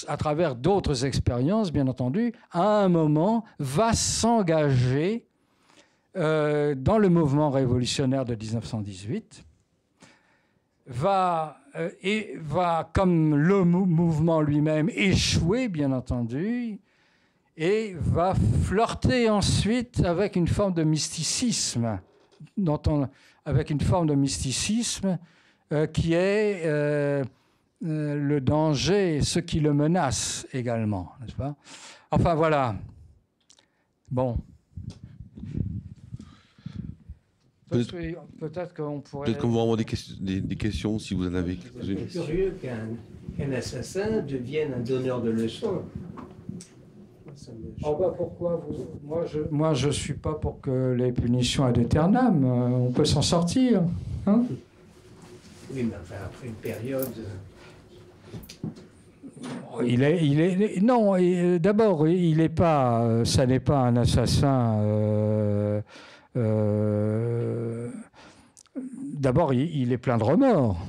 à travers d'autres expériences, bien entendu, à un moment, va s'engager dans le mouvement révolutionnaire de 1918, va, comme le mouvement lui-même, échouer, bien entendu, et va flirter ensuite avec une forme de mysticisme, qui est le danger, ce qui le menace également, n'est-ce pas ? Enfin, voilà. Bon. Peut-être qu'on pourrait... Peut-être qu'on va avoir des questions, si vous en avez quelques-unes. C'est curieux qu'un assassin devienne un donneur de leçons. Pourquoi Moi, je ne suis pas pour que les punitions ad aeternam. On peut s'en sortir. Hein? Oui, mais enfin, après une période... D'abord, il n'est pas... ça n'est pas un assassin... D'abord, il est plein de remords.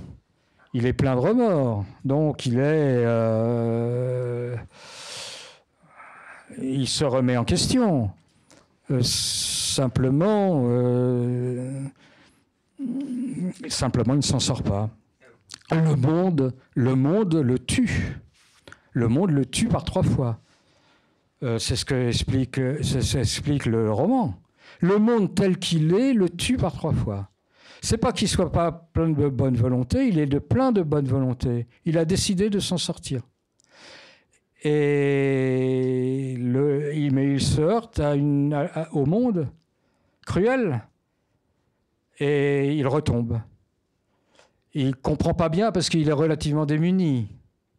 Donc, il se remet en question. Simplement, il ne s'en sort pas. Le monde le tue. Le monde le tue par 3 fois. C'est ce que explique le roman. Le monde tel qu'il est le tue par 3 fois. C'est pas qu'il soit pas plein de bonne volonté, il est plein de bonne volonté. Il a décidé de s'en sortir. Et il se heurte au monde cruel et il retombe. Il ne comprend pas bien parce qu'il est relativement démuni,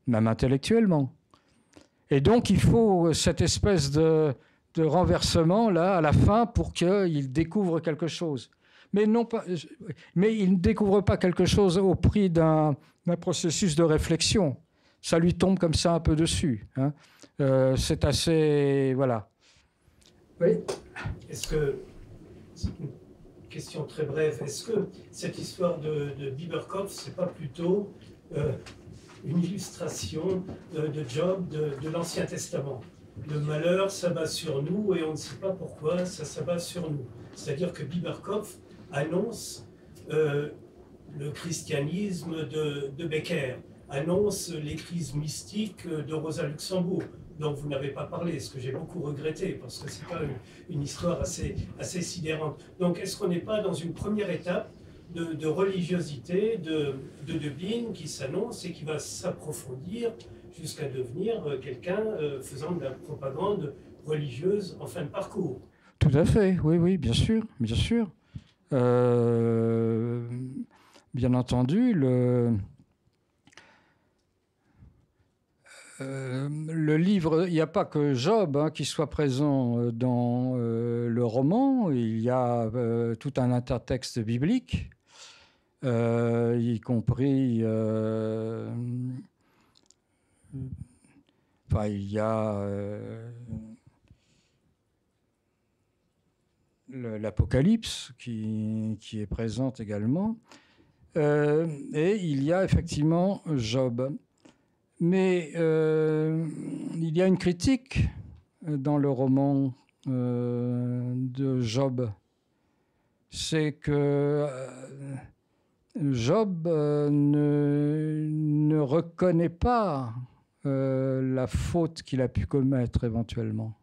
même intellectuellement. Et donc il faut cette espèce de renversement là à la fin pour qu'il découvre quelque chose. Mais il ne découvre pas quelque chose au prix d'un processus de réflexion. Ça lui tombe comme ça un peu dessus. Hein. C'est assez... Voilà. Oui. Est-ce que... C'est une question très brève. Est-ce que cette histoire de Bieberkopf, c'est pas plutôt une illustration de Job de l'Ancien Testament? Le malheur s'abat sur nous et on ne sait pas pourquoi ça s'abat sur nous. C'est-à-dire que Bieberkopf annonce le christianisme de Becker, annonce les crises mystiques de Rosa Luxembourg, dont vous n'avez pas parlé, ce que j'ai beaucoup regretté, parce que c'est pas une histoire assez sidérante. Donc est-ce qu'on n'est pas dans une première étape de religiosité de Döblin qui s'annonce et qui va s'approfondir jusqu'à devenir quelqu'un faisant de la propagande religieuse en fin de parcours? Tout à fait, oui, bien sûr, bien sûr. Bien entendu, le livre, il n'y a pas que Job qui soit présent dans le roman, il y a tout un intertexte biblique, y compris... il y a l'Apocalypse qui est présente également, et il y a effectivement Job. Mais il y a une critique dans le roman de Job. C'est que Job ne reconnaît pas la faute qu'il a pu commettre éventuellement.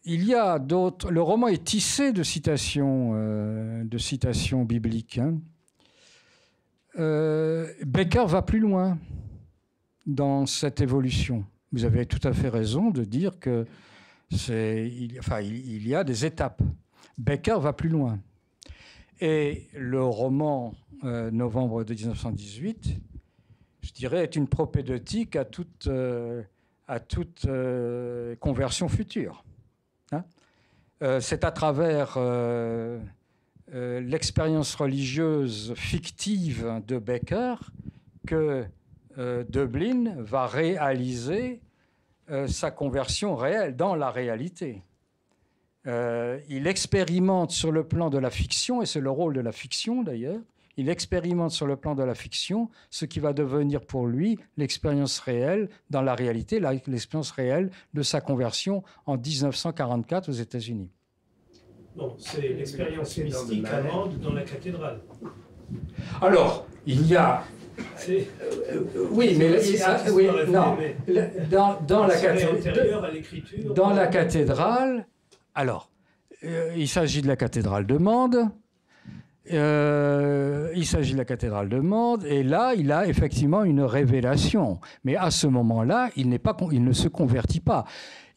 Il y a d'autres... Le roman est tissé de citations bibliques. Hein. Becker va plus loin dans cette évolution. Vous avez tout à fait raison de dire que il y a des étapes. Becker va plus loin. Et le roman Novembre de 1918, je dirais, est une propédeutique à toute conversion future. Hein. C'est à travers l'expérience religieuse fictive de Becker que Döblin va réaliser sa conversion réelle dans la réalité. Il expérimente sur le plan de la fiction, et c'est le rôle de la fiction d'ailleurs, il expérimente sur le plan de la fiction ce qui va devenir pour lui l'expérience réelle dans la réalité, l'expérience réelle de sa conversion en 1944 aux États-Unis. Non, c'est l'expérience mystique allemande dans la cathédrale. Alors, il y a... oui, mais dans la cathédrale, alors, il s'agit de la cathédrale de Mende. Et là, il a effectivement une révélation. Mais à ce moment-là, il ne se convertit pas.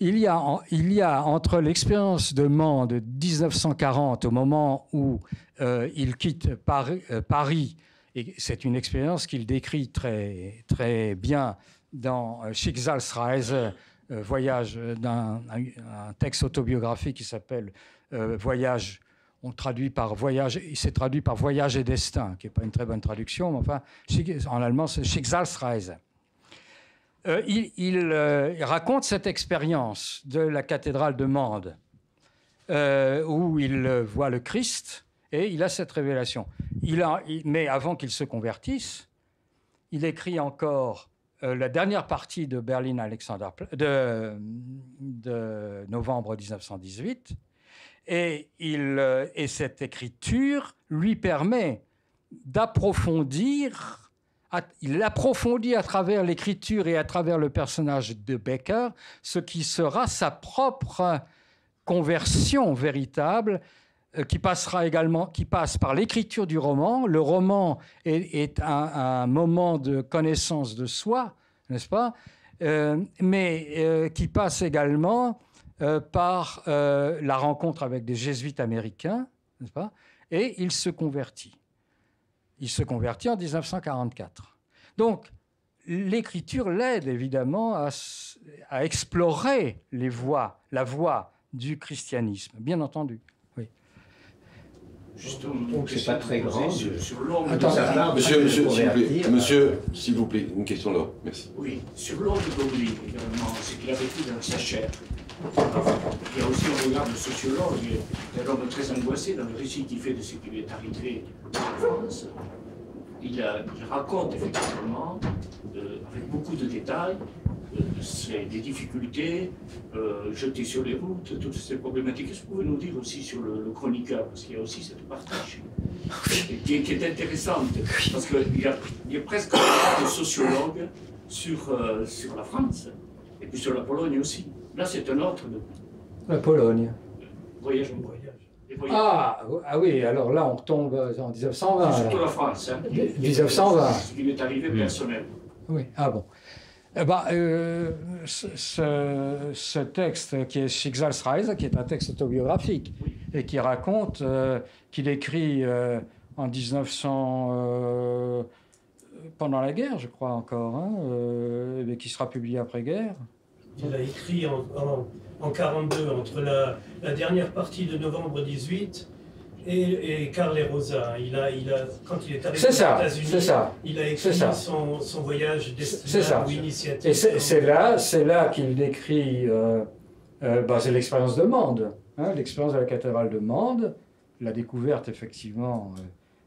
Il y a entre l'expérience de Mende de 1940, au moment où il quitte Paris, et c'est une expérience qu'il décrit très, très bien dans Schicksalsreise, voyage, un texte autobiographique qui s'appelle Voyage. On traduit par voyage, il s'est traduit par voyage et destin, qui n'est pas une très bonne traduction, mais enfin, en allemand, c'est Schicksalsreise. Il raconte cette expérience de la cathédrale de Mende, où il voit le Christ et il a cette révélation. Mais avant qu'il se convertisse, il écrit encore la dernière partie de Berlin Alexander de novembre 1918. Et cette écriture lui permet d'approfondir, il approfondit à travers l'écriture et à travers le personnage de Becker ce qui sera sa propre conversion véritable qui passe par l'écriture du roman. Le roman est un moment de connaissance de soi, n'est-ce pas, mais qui passe également par la rencontre avec des jésuites américains, n'est-ce pas, et il se convertit. Il se convertit en 1944. Donc, l'écriture l'aide évidemment à explorer la voie du christianisme, bien entendu. Oui. Justement, donc c'est pas très grand. Sur l'angle Attends, de sa part, Monsieur, s'il vous plaît, une question là. Merci. oui, sur l'angle de Bowling, également, c'est qu'il a vécu dans sa chair. Il y a aussi, on regarde le sociologue, c'est un homme très angoissé dans le récit qu'il fait de ce qui lui est arrivé en France. Il raconte effectivement, avec beaucoup de détails, des difficultés jetées sur les routes, toutes ces problématiques. Qu'est-ce que vous pouvez nous dire aussi sur le chroniqueur? Parce qu'il y a aussi cette partie qui est intéressante. Parce qu'il y a presque un sociologue sur la France, et puis sur la Pologne aussi. Là, c'est un autre La Pologne. voyage. Ah oui, alors là, on retombe en 1920. Surtout Alors. la France. Hein. 1920. Ce qui lui est arrivé personnel. Oui, ah bon. Ce texte qui est Schicksalsreise, qui est un texte autobiographique, et qui raconte qu'il écrit en 1900, pendant la guerre, je crois encore, hein, mais qui sera publié après-guerre. Il a écrit en 1942, entre la dernière partie de novembre 18 et Carl et Rosa. Quand il est arrivé aux États-Unis, il a écrit son voyage destinat ou initiatique. Et c'est là qu'il décrit c'est l'expérience de Mende, hein, l'expérience de la cathédrale de Mende, la découverte effectivement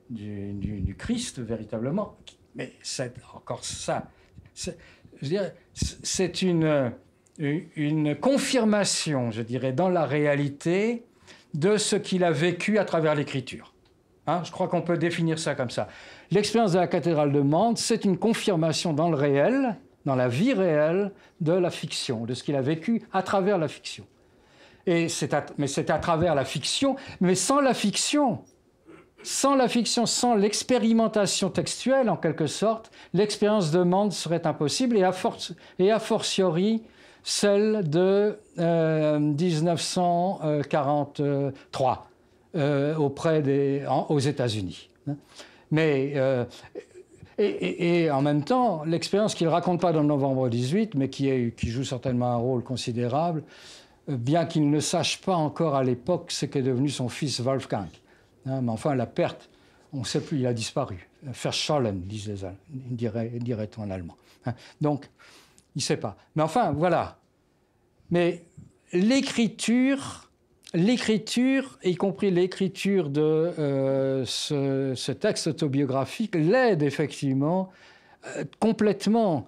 du Christ véritablement. Mais c'est encore ça. Je dirais, c'est une confirmation, je dirais, dans la réalité de ce qu'il a vécu à travers l'écriture. Hein, je crois qu'on peut définir ça comme ça. L'expérience de la cathédrale de Mende, c'est une confirmation dans le réel, dans la vie réelle, de la fiction, de ce qu'il a vécu à travers la fiction. Mais c'est à travers la fiction, mais sans la fiction, sans l'expérimentation textuelle, en quelque sorte, l'expérience de Mende serait impossible, et a fortiori celle de 1943 aux États-Unis. Mais et en même temps, l'expérience qu'il ne raconte pas dans Novembre 18, mais qui joue certainement un rôle considérable, bien qu'il ne sache pas encore à l'époque ce qu'est devenu son fils Wolfgang. Mais enfin, la perte, on ne sait plus, il a disparu. Verschollen, dirait-on en allemand. Donc, il ne sait pas. Mais enfin, voilà. Mais l'écriture, y compris l'écriture de ce texte autobiographique, l'aide effectivement complètement.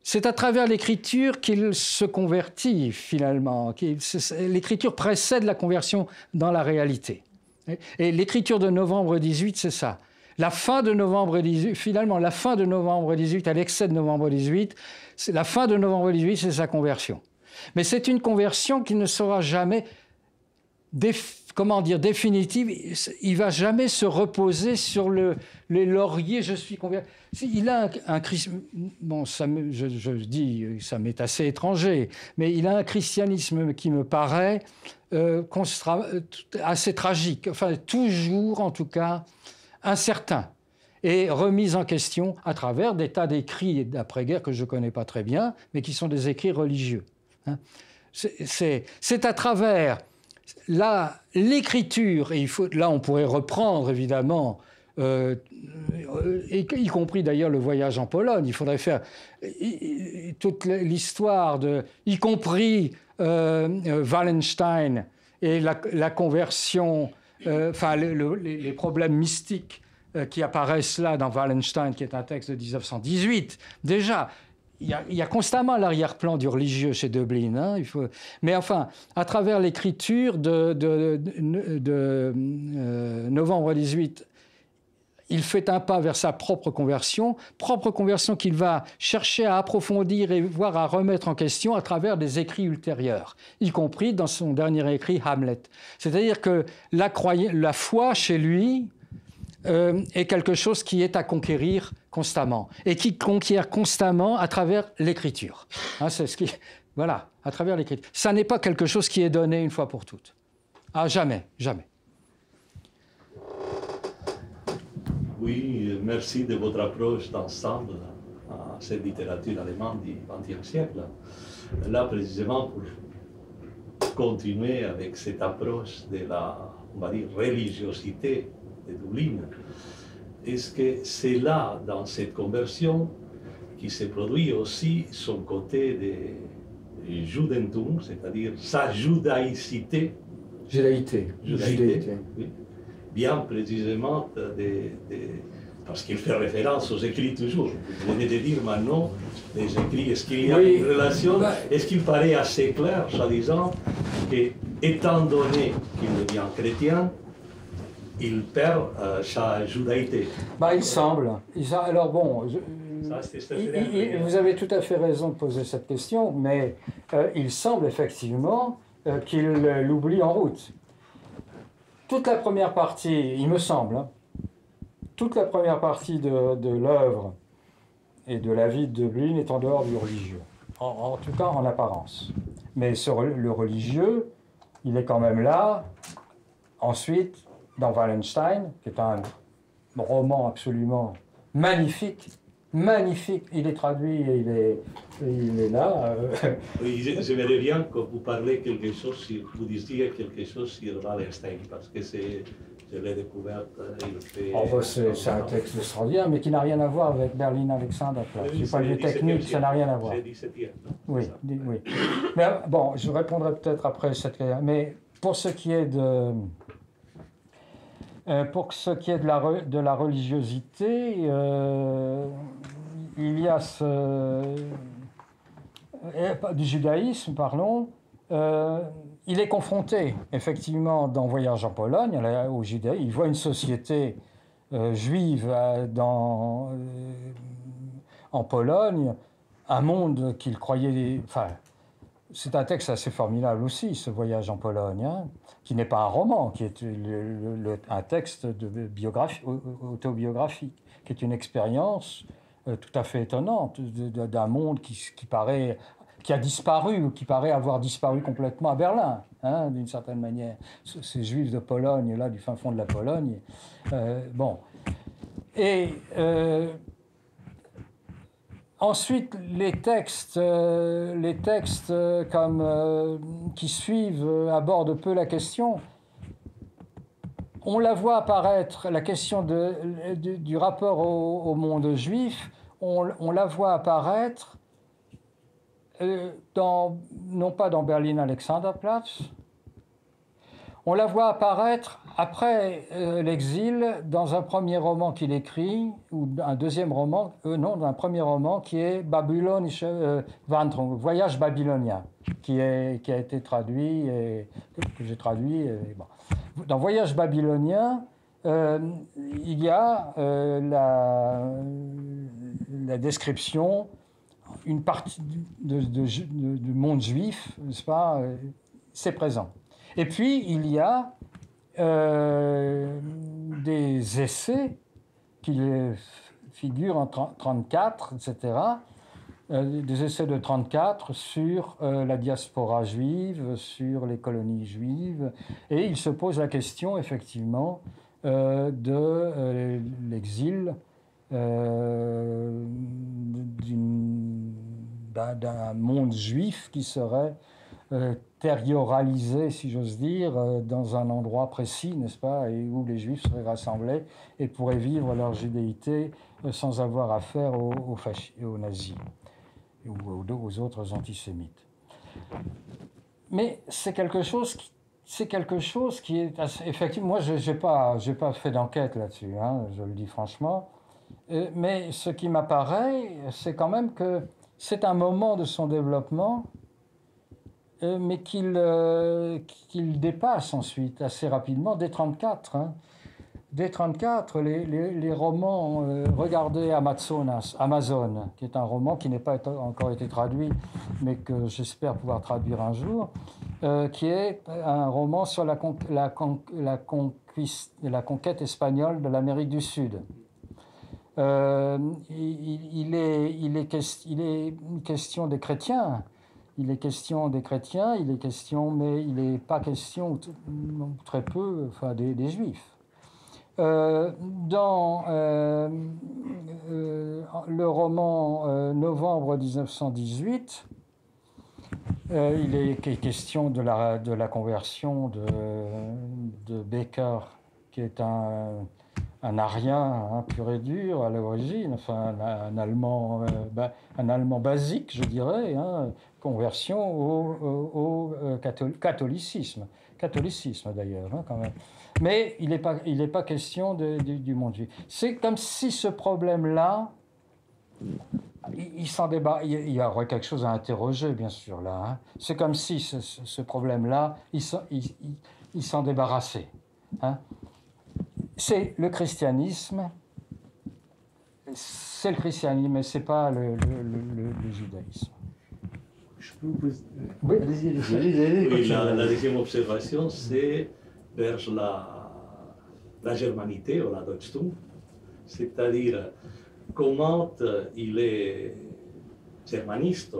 C'est à travers l'écriture qu'il se convertit finalement. L'écriture précède la conversion dans la réalité. Et l'écriture de novembre 18, c'est ça. La fin de novembre 18, finalement, la fin de novembre 18, à l'excès de novembre 18, la fin de novembre 18, c'est sa conversion. Mais c'est une conversion qui ne sera jamais définitive. Il ne va jamais se reposer sur les lauriers, je suis converti. Il a un bon, je dis, ça m'est assez étranger, mais il a un christianisme qui me paraît assez tragique, enfin toujours en tout cas incertain, et remis en question à travers des tas d'écrits d'après-guerre que je ne connais pas très bien, mais qui sont des écrits religieux. C'est à travers l'écriture, et là on pourrait reprendre évidemment, y compris d'ailleurs le voyage en Pologne, il faudrait faire toute l'histoire, y compris Wallenstein et la conversion, les problèmes mystiques qui apparaissent là dans Wallenstein, qui est un texte de 1918. Déjà, il y a constamment l'arrière-plan du religieux chez Döblin. Hein, mais enfin, à travers l'écriture de novembre 18, il fait un pas vers sa propre conversion qu'il va chercher à approfondir et voire à remettre en question à travers des écrits ultérieurs, y compris dans son dernier écrit Hamlet. C'est-à-dire que la foi chez lui est quelque chose qui est à conquérir constamment et qui conquiert constamment à travers l'écriture. Hein, c'est ce qui, voilà, à travers l'écriture. Ça n'est pas quelque chose qui est donné une fois pour toutes. Ah, jamais, jamais. Oui, merci de votre approche d'ensemble à cette littérature allemande du XXe siècle. Là, précisément, pour continuer avec cette approche de la, on va dire, religiosité de Dublin, est-ce que c'est là, dans cette conversion, qui se produit aussi son côté de Judentum, c'est-à-dire sa judaïcité? Judaïté. Oui. Bien précisément, parce qu'il fait référence aux écrits toujours. Vous venez de dire maintenant, les écrits, est-ce qu'il y a une relation? Est-ce qu'il paraît assez clair, soi-disant, qu'étant donné qu'il devient chrétien, il perd sa judaïté? Il semble. Alors bon, vous avez tout à fait raison de poser cette question, mais il semble effectivement qu'il l'oublie en route. Toute la première partie, il me semble, toute la première partie de l'œuvre et de la vie de Dublin est en dehors du religieux, en tout cas en apparence. Mais le religieux, il est quand même là. Ensuite, dans Wallenstein, qui est un roman absolument magnifique, il est traduit et il est là. Oui, j'aimerais bien que vous parliez quelque chose, vous disiez quelque chose sur Wallenstein, parce que je l'ai découvert. C'est un texte extraordinaire, mais qui n'a rien à voir avec Berlin Alexanderplatz. Du point de vue technique, ça n'a rien à voir. C'est 17e, non? Oui, oui. Mais bon, je répondrai peut-être après cette question. Mais pour ce qui est de... de la religiosité, il y a du judaïsme, parlons. Il est confronté, effectivement, dans Voyage en Pologne, au judaïsme. Il voit une société juive en Pologne, un monde qu'il croyait... Enfin, c'est un texte assez formidable aussi, ce Voyage en Pologne, hein, qui n'est pas un roman, qui est un texte autobiographique, qui est une expérience tout à fait étonnante d'un monde qui a disparu, ou qui paraît avoir disparu complètement à Berlin, hein, d'une certaine manière. Ces Juifs de Pologne, là, du fin fond de la Pologne. Bon. Et... ensuite, les textes qui suivent abordent peu la question. On la voit apparaître, la question du rapport au monde juif, on la voit apparaître non pas dans Berlin Alexanderplatz, on la voit apparaître après l'exil dans un premier roman qu'il écrit, ou un deuxième roman, un premier roman qui est Babylonische Wanderung, Voyage babylonien, qui a été traduit, que j'ai traduit. Bon. Dans Voyage babylonien, il y a la description, une partie du monde juif, n'est-ce pas, c'est présent. Et puis, il y a des essais qui figurent en 1934, etc., des essais de 1934 sur la diaspora juive, sur les colonies juives, et il se pose la question, effectivement, de l'exil d'un monde juif qui serait territorialisé, si j'ose dire, dans un endroit précis, n'est-ce pas, et où les Juifs seraient rassemblés et pourraient vivre leur judéité sans avoir affaire aux nazis ou aux autres antisémites. Mais c'est quelque chose qui est assez, effectivement. Moi, j'ai pas fait d'enquête là-dessus, hein, je le dis franchement. Mais ce qui m'apparaît, c'est quand même que c'est un moment de son développement, mais qu'il dépasse ensuite assez rapidement, dès 1934. Hein. dès 1934, les romans, regardez Amazon, qui est un roman qui n'est pas encore été traduit, mais que j'espère pouvoir traduire un jour, qui est un roman sur la conquête espagnole de l'Amérique du Sud. Il est question des chrétiens. Il est question des chrétiens, mais il n'est pas question, très peu, enfin, des juifs. Dans le roman Novembre 1918, il est question de la conversion de Becker, qui est un arien pur et dur à l'origine, enfin un Allemand basique, je dirais, conversion au catholicisme d'ailleurs, quand même. Mais il n'est pas question du monde juif. C'est comme si ce problème-là, il s'en débarrasse. Il y aurait quelque chose à interroger, bien sûr, là. C'est comme si ce problème-là, il s'en débarrassait. C'est le christianisme, mais ce n'est pas le judaïsme. Je peux vous poser... Oui, allez-y. Oui, la deuxième observation, c'est vers la germanité ou la Deutschtum, c'est-à-dire comment il est germaniste,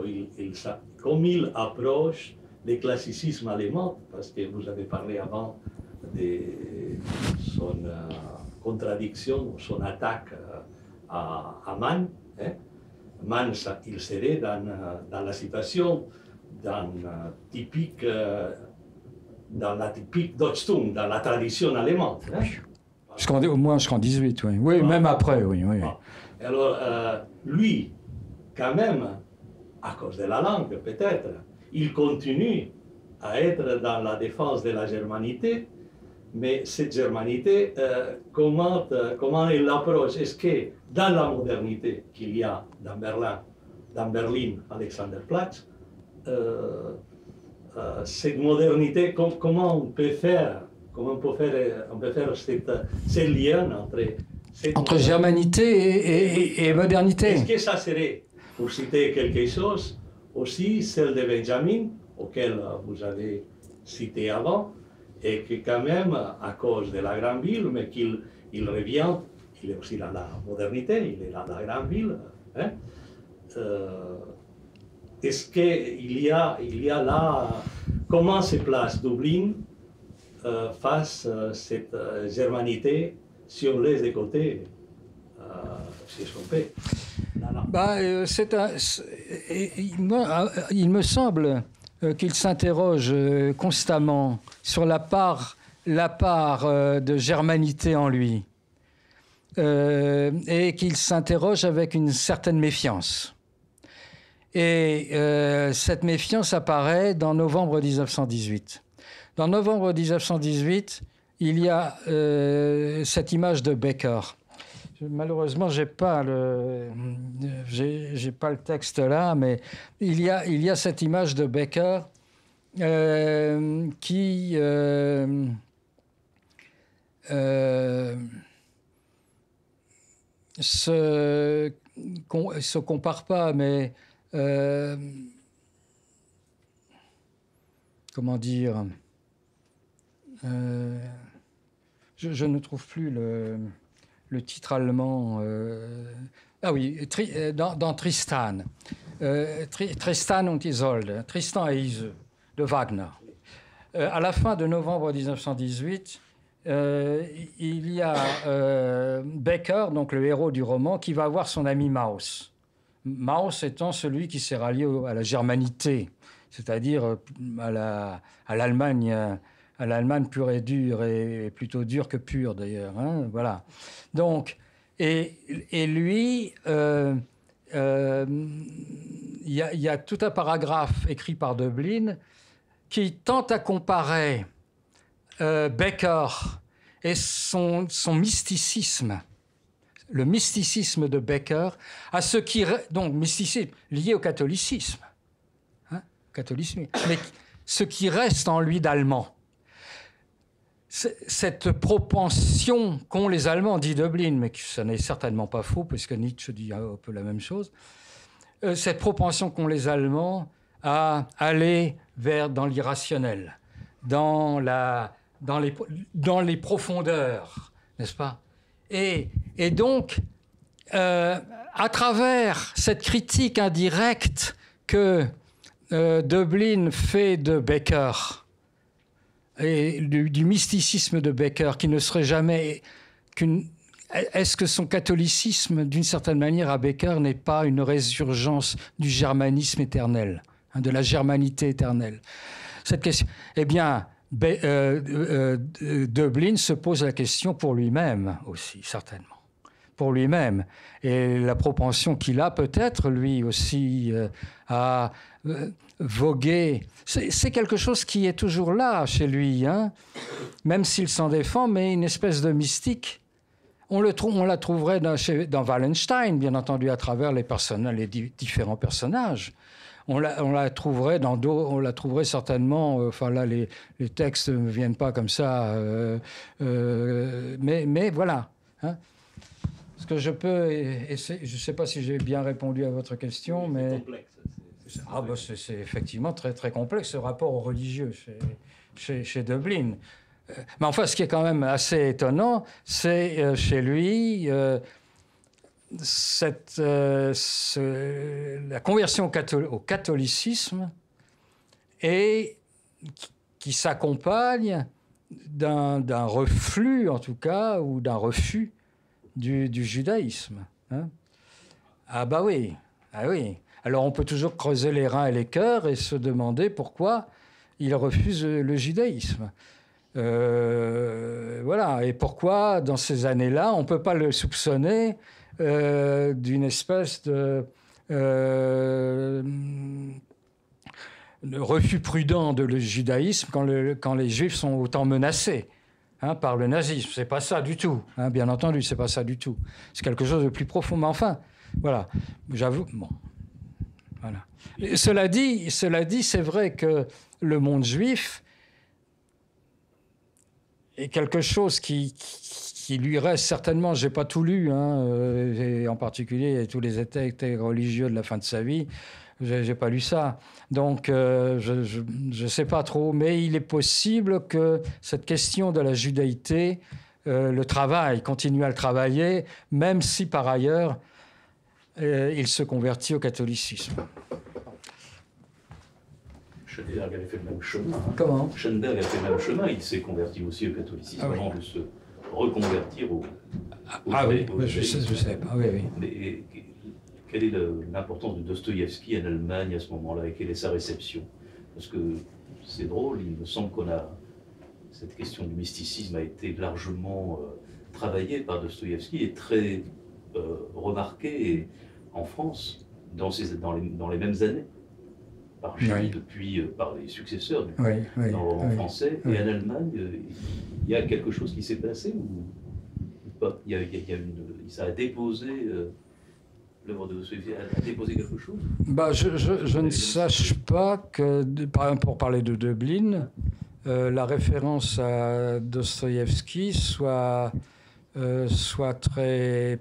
comme il approche le classicisme allemand, parce que vous avez parlé avant de son contradiction, son attaque à Mann. Mann, il serait dans la situation dans la typique Deutschtum, dans la tradition allemande. Au moins jusqu'en 18, oui. Oui, même après, oui. Alors, lui, quand même, à cause de la langue, peut-être, il continue à être dans la défense de la germanité, mais cette germanité, comment il l'approche? Est-ce que dans la modernité qu'il y a dans Berlin, Alexanderplatz, cette modernité, comment on peut faire ce lien entre germanité et modernité? Est-ce que ça serait, pour citer quelque chose, aussi celle de Benjamin, auquel vous avez cité avant, et que quand même, à cause de la grande ville, mais qu'il revient, il est aussi dans la modernité, il est dans la grande ville. Est-ce qu'il y a là, comment se place Dublin face à cette germanité si on laisse de côté, si je trompé? Il me semble qu'il s'interroge constamment sur la part de germanité en lui, et qu'il s'interroge avec une certaine méfiance. Et cette méfiance apparaît dans novembre 1918. Dans novembre 1918, il y a cette image de Becker. Malheureusement, j'ai pas le texte là, mais il y a cette image de Becker qui se compare pas, mais comment dire, je ne trouve plus le titre allemand. Dans Tristan. Tristan und Isolde, Tristan et Iseult, de Wagner. À la fin de novembre 1918, il y a Becker, donc le héros du roman, qui va voir son ami Maus. Maus étant celui qui s'est rallié à la germanité, c'est-à-dire à l'Allemagne pure et dure, et plutôt dure que pure d'ailleurs. Voilà. Donc, et lui, il y a tout un paragraphe écrit par Döblin qui tente à comparer Becker et son mysticisme, le mysticisme de Becker, à ce qui... Donc, mysticisme lié au catholicisme. Mais ce qui reste en lui d'allemand. cette propension qu'ont les Allemands, dit Döblin, mais ça n'est certainement pas faux, puisque Nietzsche dit un peu la même chose, cette propension qu'ont les Allemands à aller dans l'irrationnel, dans les profondeurs, n'est-ce pas ? Et donc, à travers cette critique indirecte que Döblin fait de Becker, et du mysticisme de Becker, qui ne serait jamais qu'une... Est-ce que son catholicisme, d'une certaine manière, à Becker, n'est pas une résurgence du germanisme éternel, de la germanité éternelle ? Cette question... Eh bien, Döblin se pose la question pour lui-même aussi, certainement. Pour lui-même. Et la propension qu'il a peut-être, lui aussi, à voguer. C'est quelque chose qui est toujours là chez lui, hein, même s'il s'en défend, mais une espèce de mystique. On la trouverait dans Wallenstein, bien entendu, à travers les différents personnages. On la trouverait certainement. Enfin là, les textes ne me viennent pas comme ça, mais voilà. Hein. Ce que je peux essayer, je ne sais pas si j'ai bien répondu à votre question, mais C'est complexe. C'est effectivement très très complexe ce rapport au religieux chez Döblin. Mais enfin, ce qui est quand même assez étonnant, c'est chez lui la conversion au catholicisme et qui s'accompagne d'un reflux, en tout cas, ou d'un refus du judaïsme. Hein. Ah bah oui, ah oui. Alors on peut toujours creuser les reins et les cœurs et se demander pourquoi il refuse le judaïsme. Voilà. Et pourquoi, dans ces années-là, on ne peut pas le soupçonner d'une espèce de refus prudent de le judaïsme quand les Juifs sont autant menacés. Hein, par le nazisme. C'est pas ça du tout. Hein, bien entendu, c'est pas ça du tout. C'est quelque chose de plus profond. Mais enfin, voilà. J'avoue. Bon. Voilà. Et cela dit, c'est vrai que le monde juif est quelque chose qui lui reste certainement. J'ai pas tout lu, hein, et en particulier tous les textes religieux de la fin de sa vie. J'ai pas lu ça. Donc, je sais pas trop. Mais il est possible que cette question de la judaïté continue à le travailler, même si, par ailleurs, il se convertit au catholicisme. Schoenberg avait fait le même chemin. Hein. Comment ? Schoenberg a fait le même chemin. Il s'est converti aussi au catholicisme avant de se reconvertir au oui, je sais pas. Oui, oui. Mais quelle est l'importance de Dostoïevski en Allemagne à ce moment-là et quelle est sa réception ? Parce que c'est drôle, il me semble cette question du mysticisme a été largement travaillée par Dostoïevski et très remarquée en France dans les mêmes années, par Chéry, depuis par les successeurs dans le roman français. Et en Allemagne, il y a quelque chose qui s'est passé ou pas ? Ça a déposé... L'œuvre de Dostoïevski a déposé quelque chose ? Je ne sache pas que, par exemple, pour parler de Döblin, la référence à Dostoïevski soit très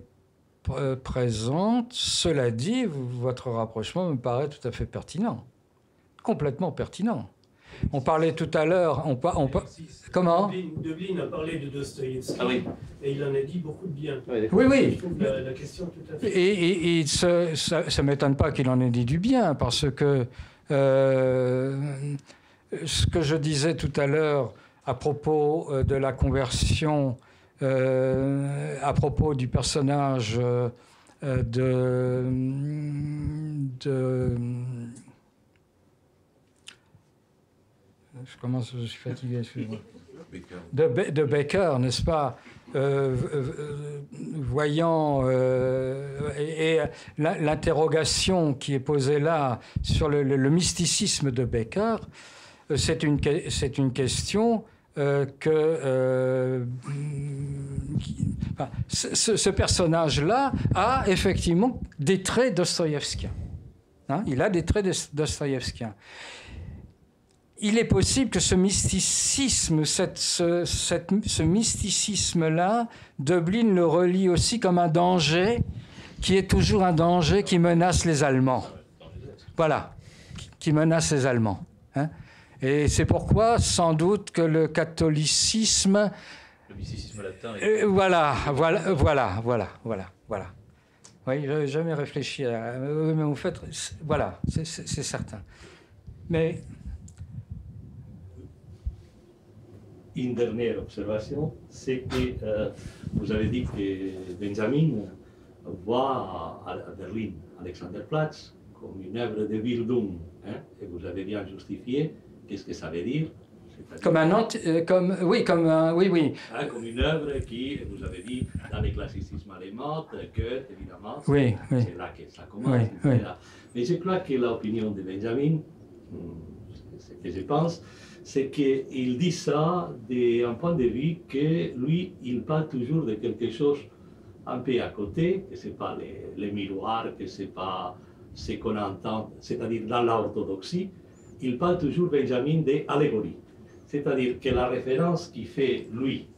présente. Cela dit, votre rapprochement me paraît tout à fait pertinent, complètement pertinent. On parlait tout à l'heure... Comment ? Döblin a parlé de Dostoïevski, et il en a dit beaucoup de bien. Oui. Je trouve la question tout à fait... Et ça ne m'étonne pas qu'il en ait dit du bien, parce que ce que je disais tout à l'heure à propos de la conversion, à propos du personnage je suis fatigué, excusez-moi. De Becker, n'est-ce pas, voyant et l'interrogation qui est posée là sur le mysticisme de Becker, c'est une question ce personnage-là a effectivement des traits dostoïevskiens. Hein, il a des traits dostoïevskiens. il est possible que ce mysticisme, ce mysticisme-là, Döblin le relie aussi comme un danger, qui est toujours un danger qui menace les Allemands. Voilà, qui menace les Allemands. Hein. Et c'est pourquoi, sans doute, que le catholicisme... Le mysticisme latin... Voilà. Oui, je n'avais jamais réfléchi à... Mais en fait, voilà, c'est certain. Mais... Une dernière observation, c'est que vous avez dit que Benjamin voit à Berlin Alexanderplatz comme une œuvre de Bildung, hein, et vous avez bien justifié. Qu'est-ce que ça veut dire? Comme un oui. Hein, comme une œuvre qui, vous avez dit, dans le classicisme allemand, que, évidemment, c'est là que ça commence. Oui. Mais je crois que l'opinion de Benjamin, ce que je pense, c'est qu'il dit ça d'un point de vue que lui, il parle toujours de quelque chose un peu à côté, que ce n'est pas les miroirs, que ce n'est pas ce qu'on entend, c'est-à-dire dans l'orthodoxie. Il parle toujours, Benjamin, d'allégorie. C'est-à-dire que la référence qu'il fait, lui,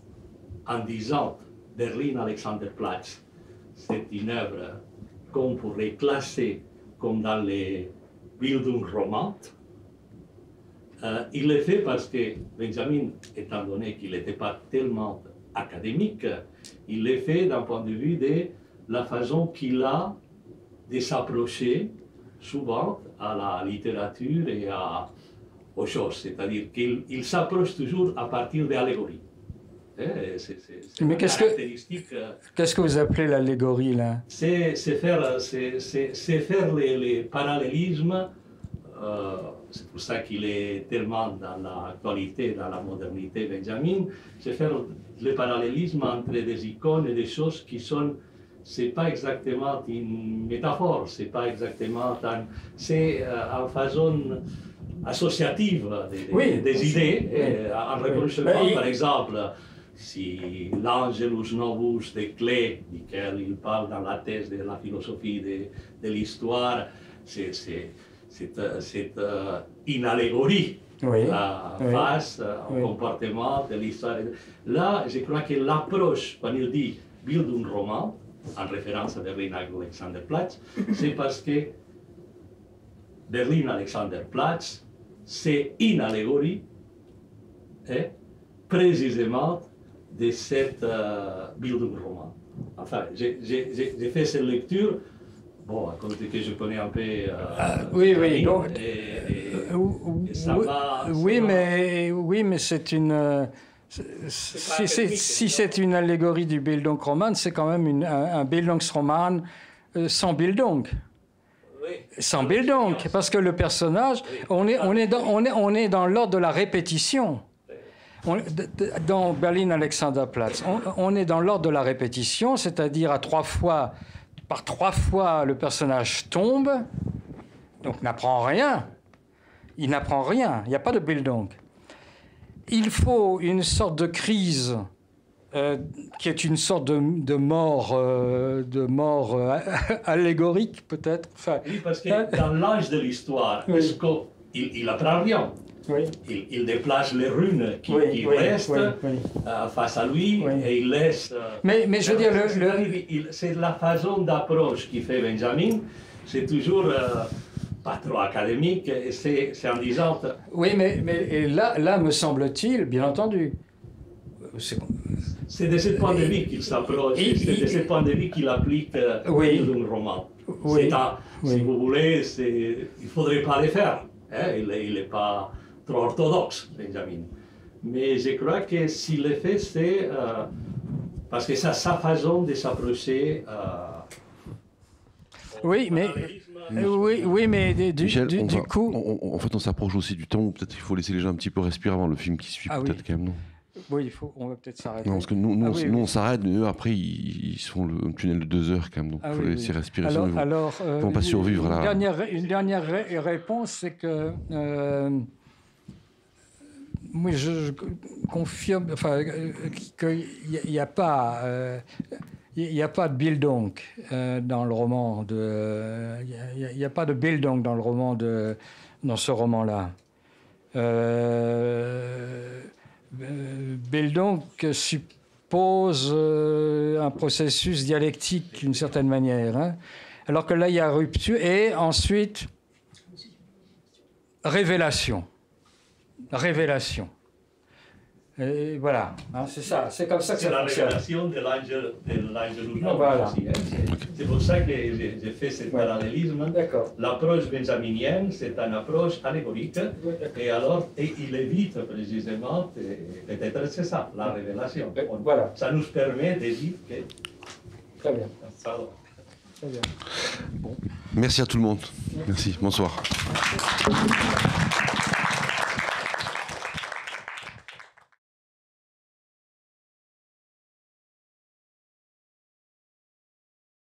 en disant Berlin Alexanderplatz, c'est une œuvre qu'on pourrait classer comme dans les Bildung romantes. Il le fait parce que Benjamin, étant donné qu'il n'était pas tellement académique, il le fait d'un point de vue de la façon qu'il a de s'approcher souvent à la littérature et aux choses. C'est-à-dire qu'il s'approche toujours à partir d'allégories. Mais qu'est-ce que vous appelez l'allégorie, là? C'est faire les parallélismes. C'est pour ça qu'il est tellement dans l'actualité, dans la modernité, Benjamin. C'est faire le parallélisme entre des icônes et des choses qui sont... C'est pas exactement une métaphore, c'est pas exactement... C'est en façon associative des idées. En reconnaissement, par exemple, si l'Angelus Novus de Klee, duquel il parle dans la thèse de la philosophie de l'histoire, c'est une allégorie face au comportement de l'histoire. Là, je crois que l'approche, quand il dit Bildung roman, en référence à Berlin Alexanderplatz, c'est parce que Berlin Alexanderplatz, c'est une allégorie, précisément de cette Bildung roman. Enfin, j'ai fait cette lecture. Bon, à cause que je connais un peu... Donc, mais c'est une... Si c'est une allégorie du Bildungsroman, c'est quand même un Bildungsroman sans Bildung. Sans Bildung, parce que le personnage, on est dans l'ordre de la répétition. Dans Berlin Alexanderplatz, on est dans l'ordre de la répétition, c'est-à-dire par trois fois, le personnage tombe, donc n'apprend rien. Il n'apprend rien, il n'y a pas de Bildung. Il faut une sorte de crise qui est une sorte de mort allégorique, peut-être. Enfin, oui, parce que dans l'âge de l'histoire, il n'apprend rien. Oui. Il déplace les runes qui restent face à lui et il laisse... Mais je veux dire... C'est la façon d'approche qui fait Benjamin, c'est toujours pas trop académique, et c'est en disant... Oui, mais là, me semble-t-il, bien entendu... C'est de ce point de vue qu'il s'approche, c'est de ce point de vue qu'il applique un roman. Si vous voulez, il ne faudrait pas le faire. Il n'est pas... trop orthodoxe, Benjamin. Mais je crois que s'il le fait, c'est parce que c'est sa façon de s'approcher. Michel, du coup... En fait, on s'approche aussi du temps. Peut-être qu'il faut laisser les gens un petit peu respirer avant le film qui suit, peut-être quand même, non? Oui, on va peut-être s'arrêter. Non, parce que nous on s'arrête, mais eux, après, ils font un tunnel de 2 heures quand même. Donc, il faut laisser respirer. Ils ne vont pas survivre là. Une dernière réponse, c'est que... Oui, je confirme qu'il n'y a pas de Bildung dans le roman. Il n'y a pas de Bildung dans ce roman-là. Bildung suppose un processus dialectique d'une certaine manière, hein, alors que là, il y a rupture, et ensuite, révélation. Révélation. Et voilà, hein, c'est ça, c'est comme ça que c'est ça la fonctionne. révélation de l'angelus Voilà. aussi. Hein. C'est pour ça que j'ai fait ce parallélisme. D'accord. L'approche benjaminienne, c'est une approche allégorique, et il évite précisément, peut-être c'est ça, la révélation. Voilà. Ça nous permet de dire que... Très bien. Pardon. Très bien. Merci à tout le monde. Merci. Bonsoir.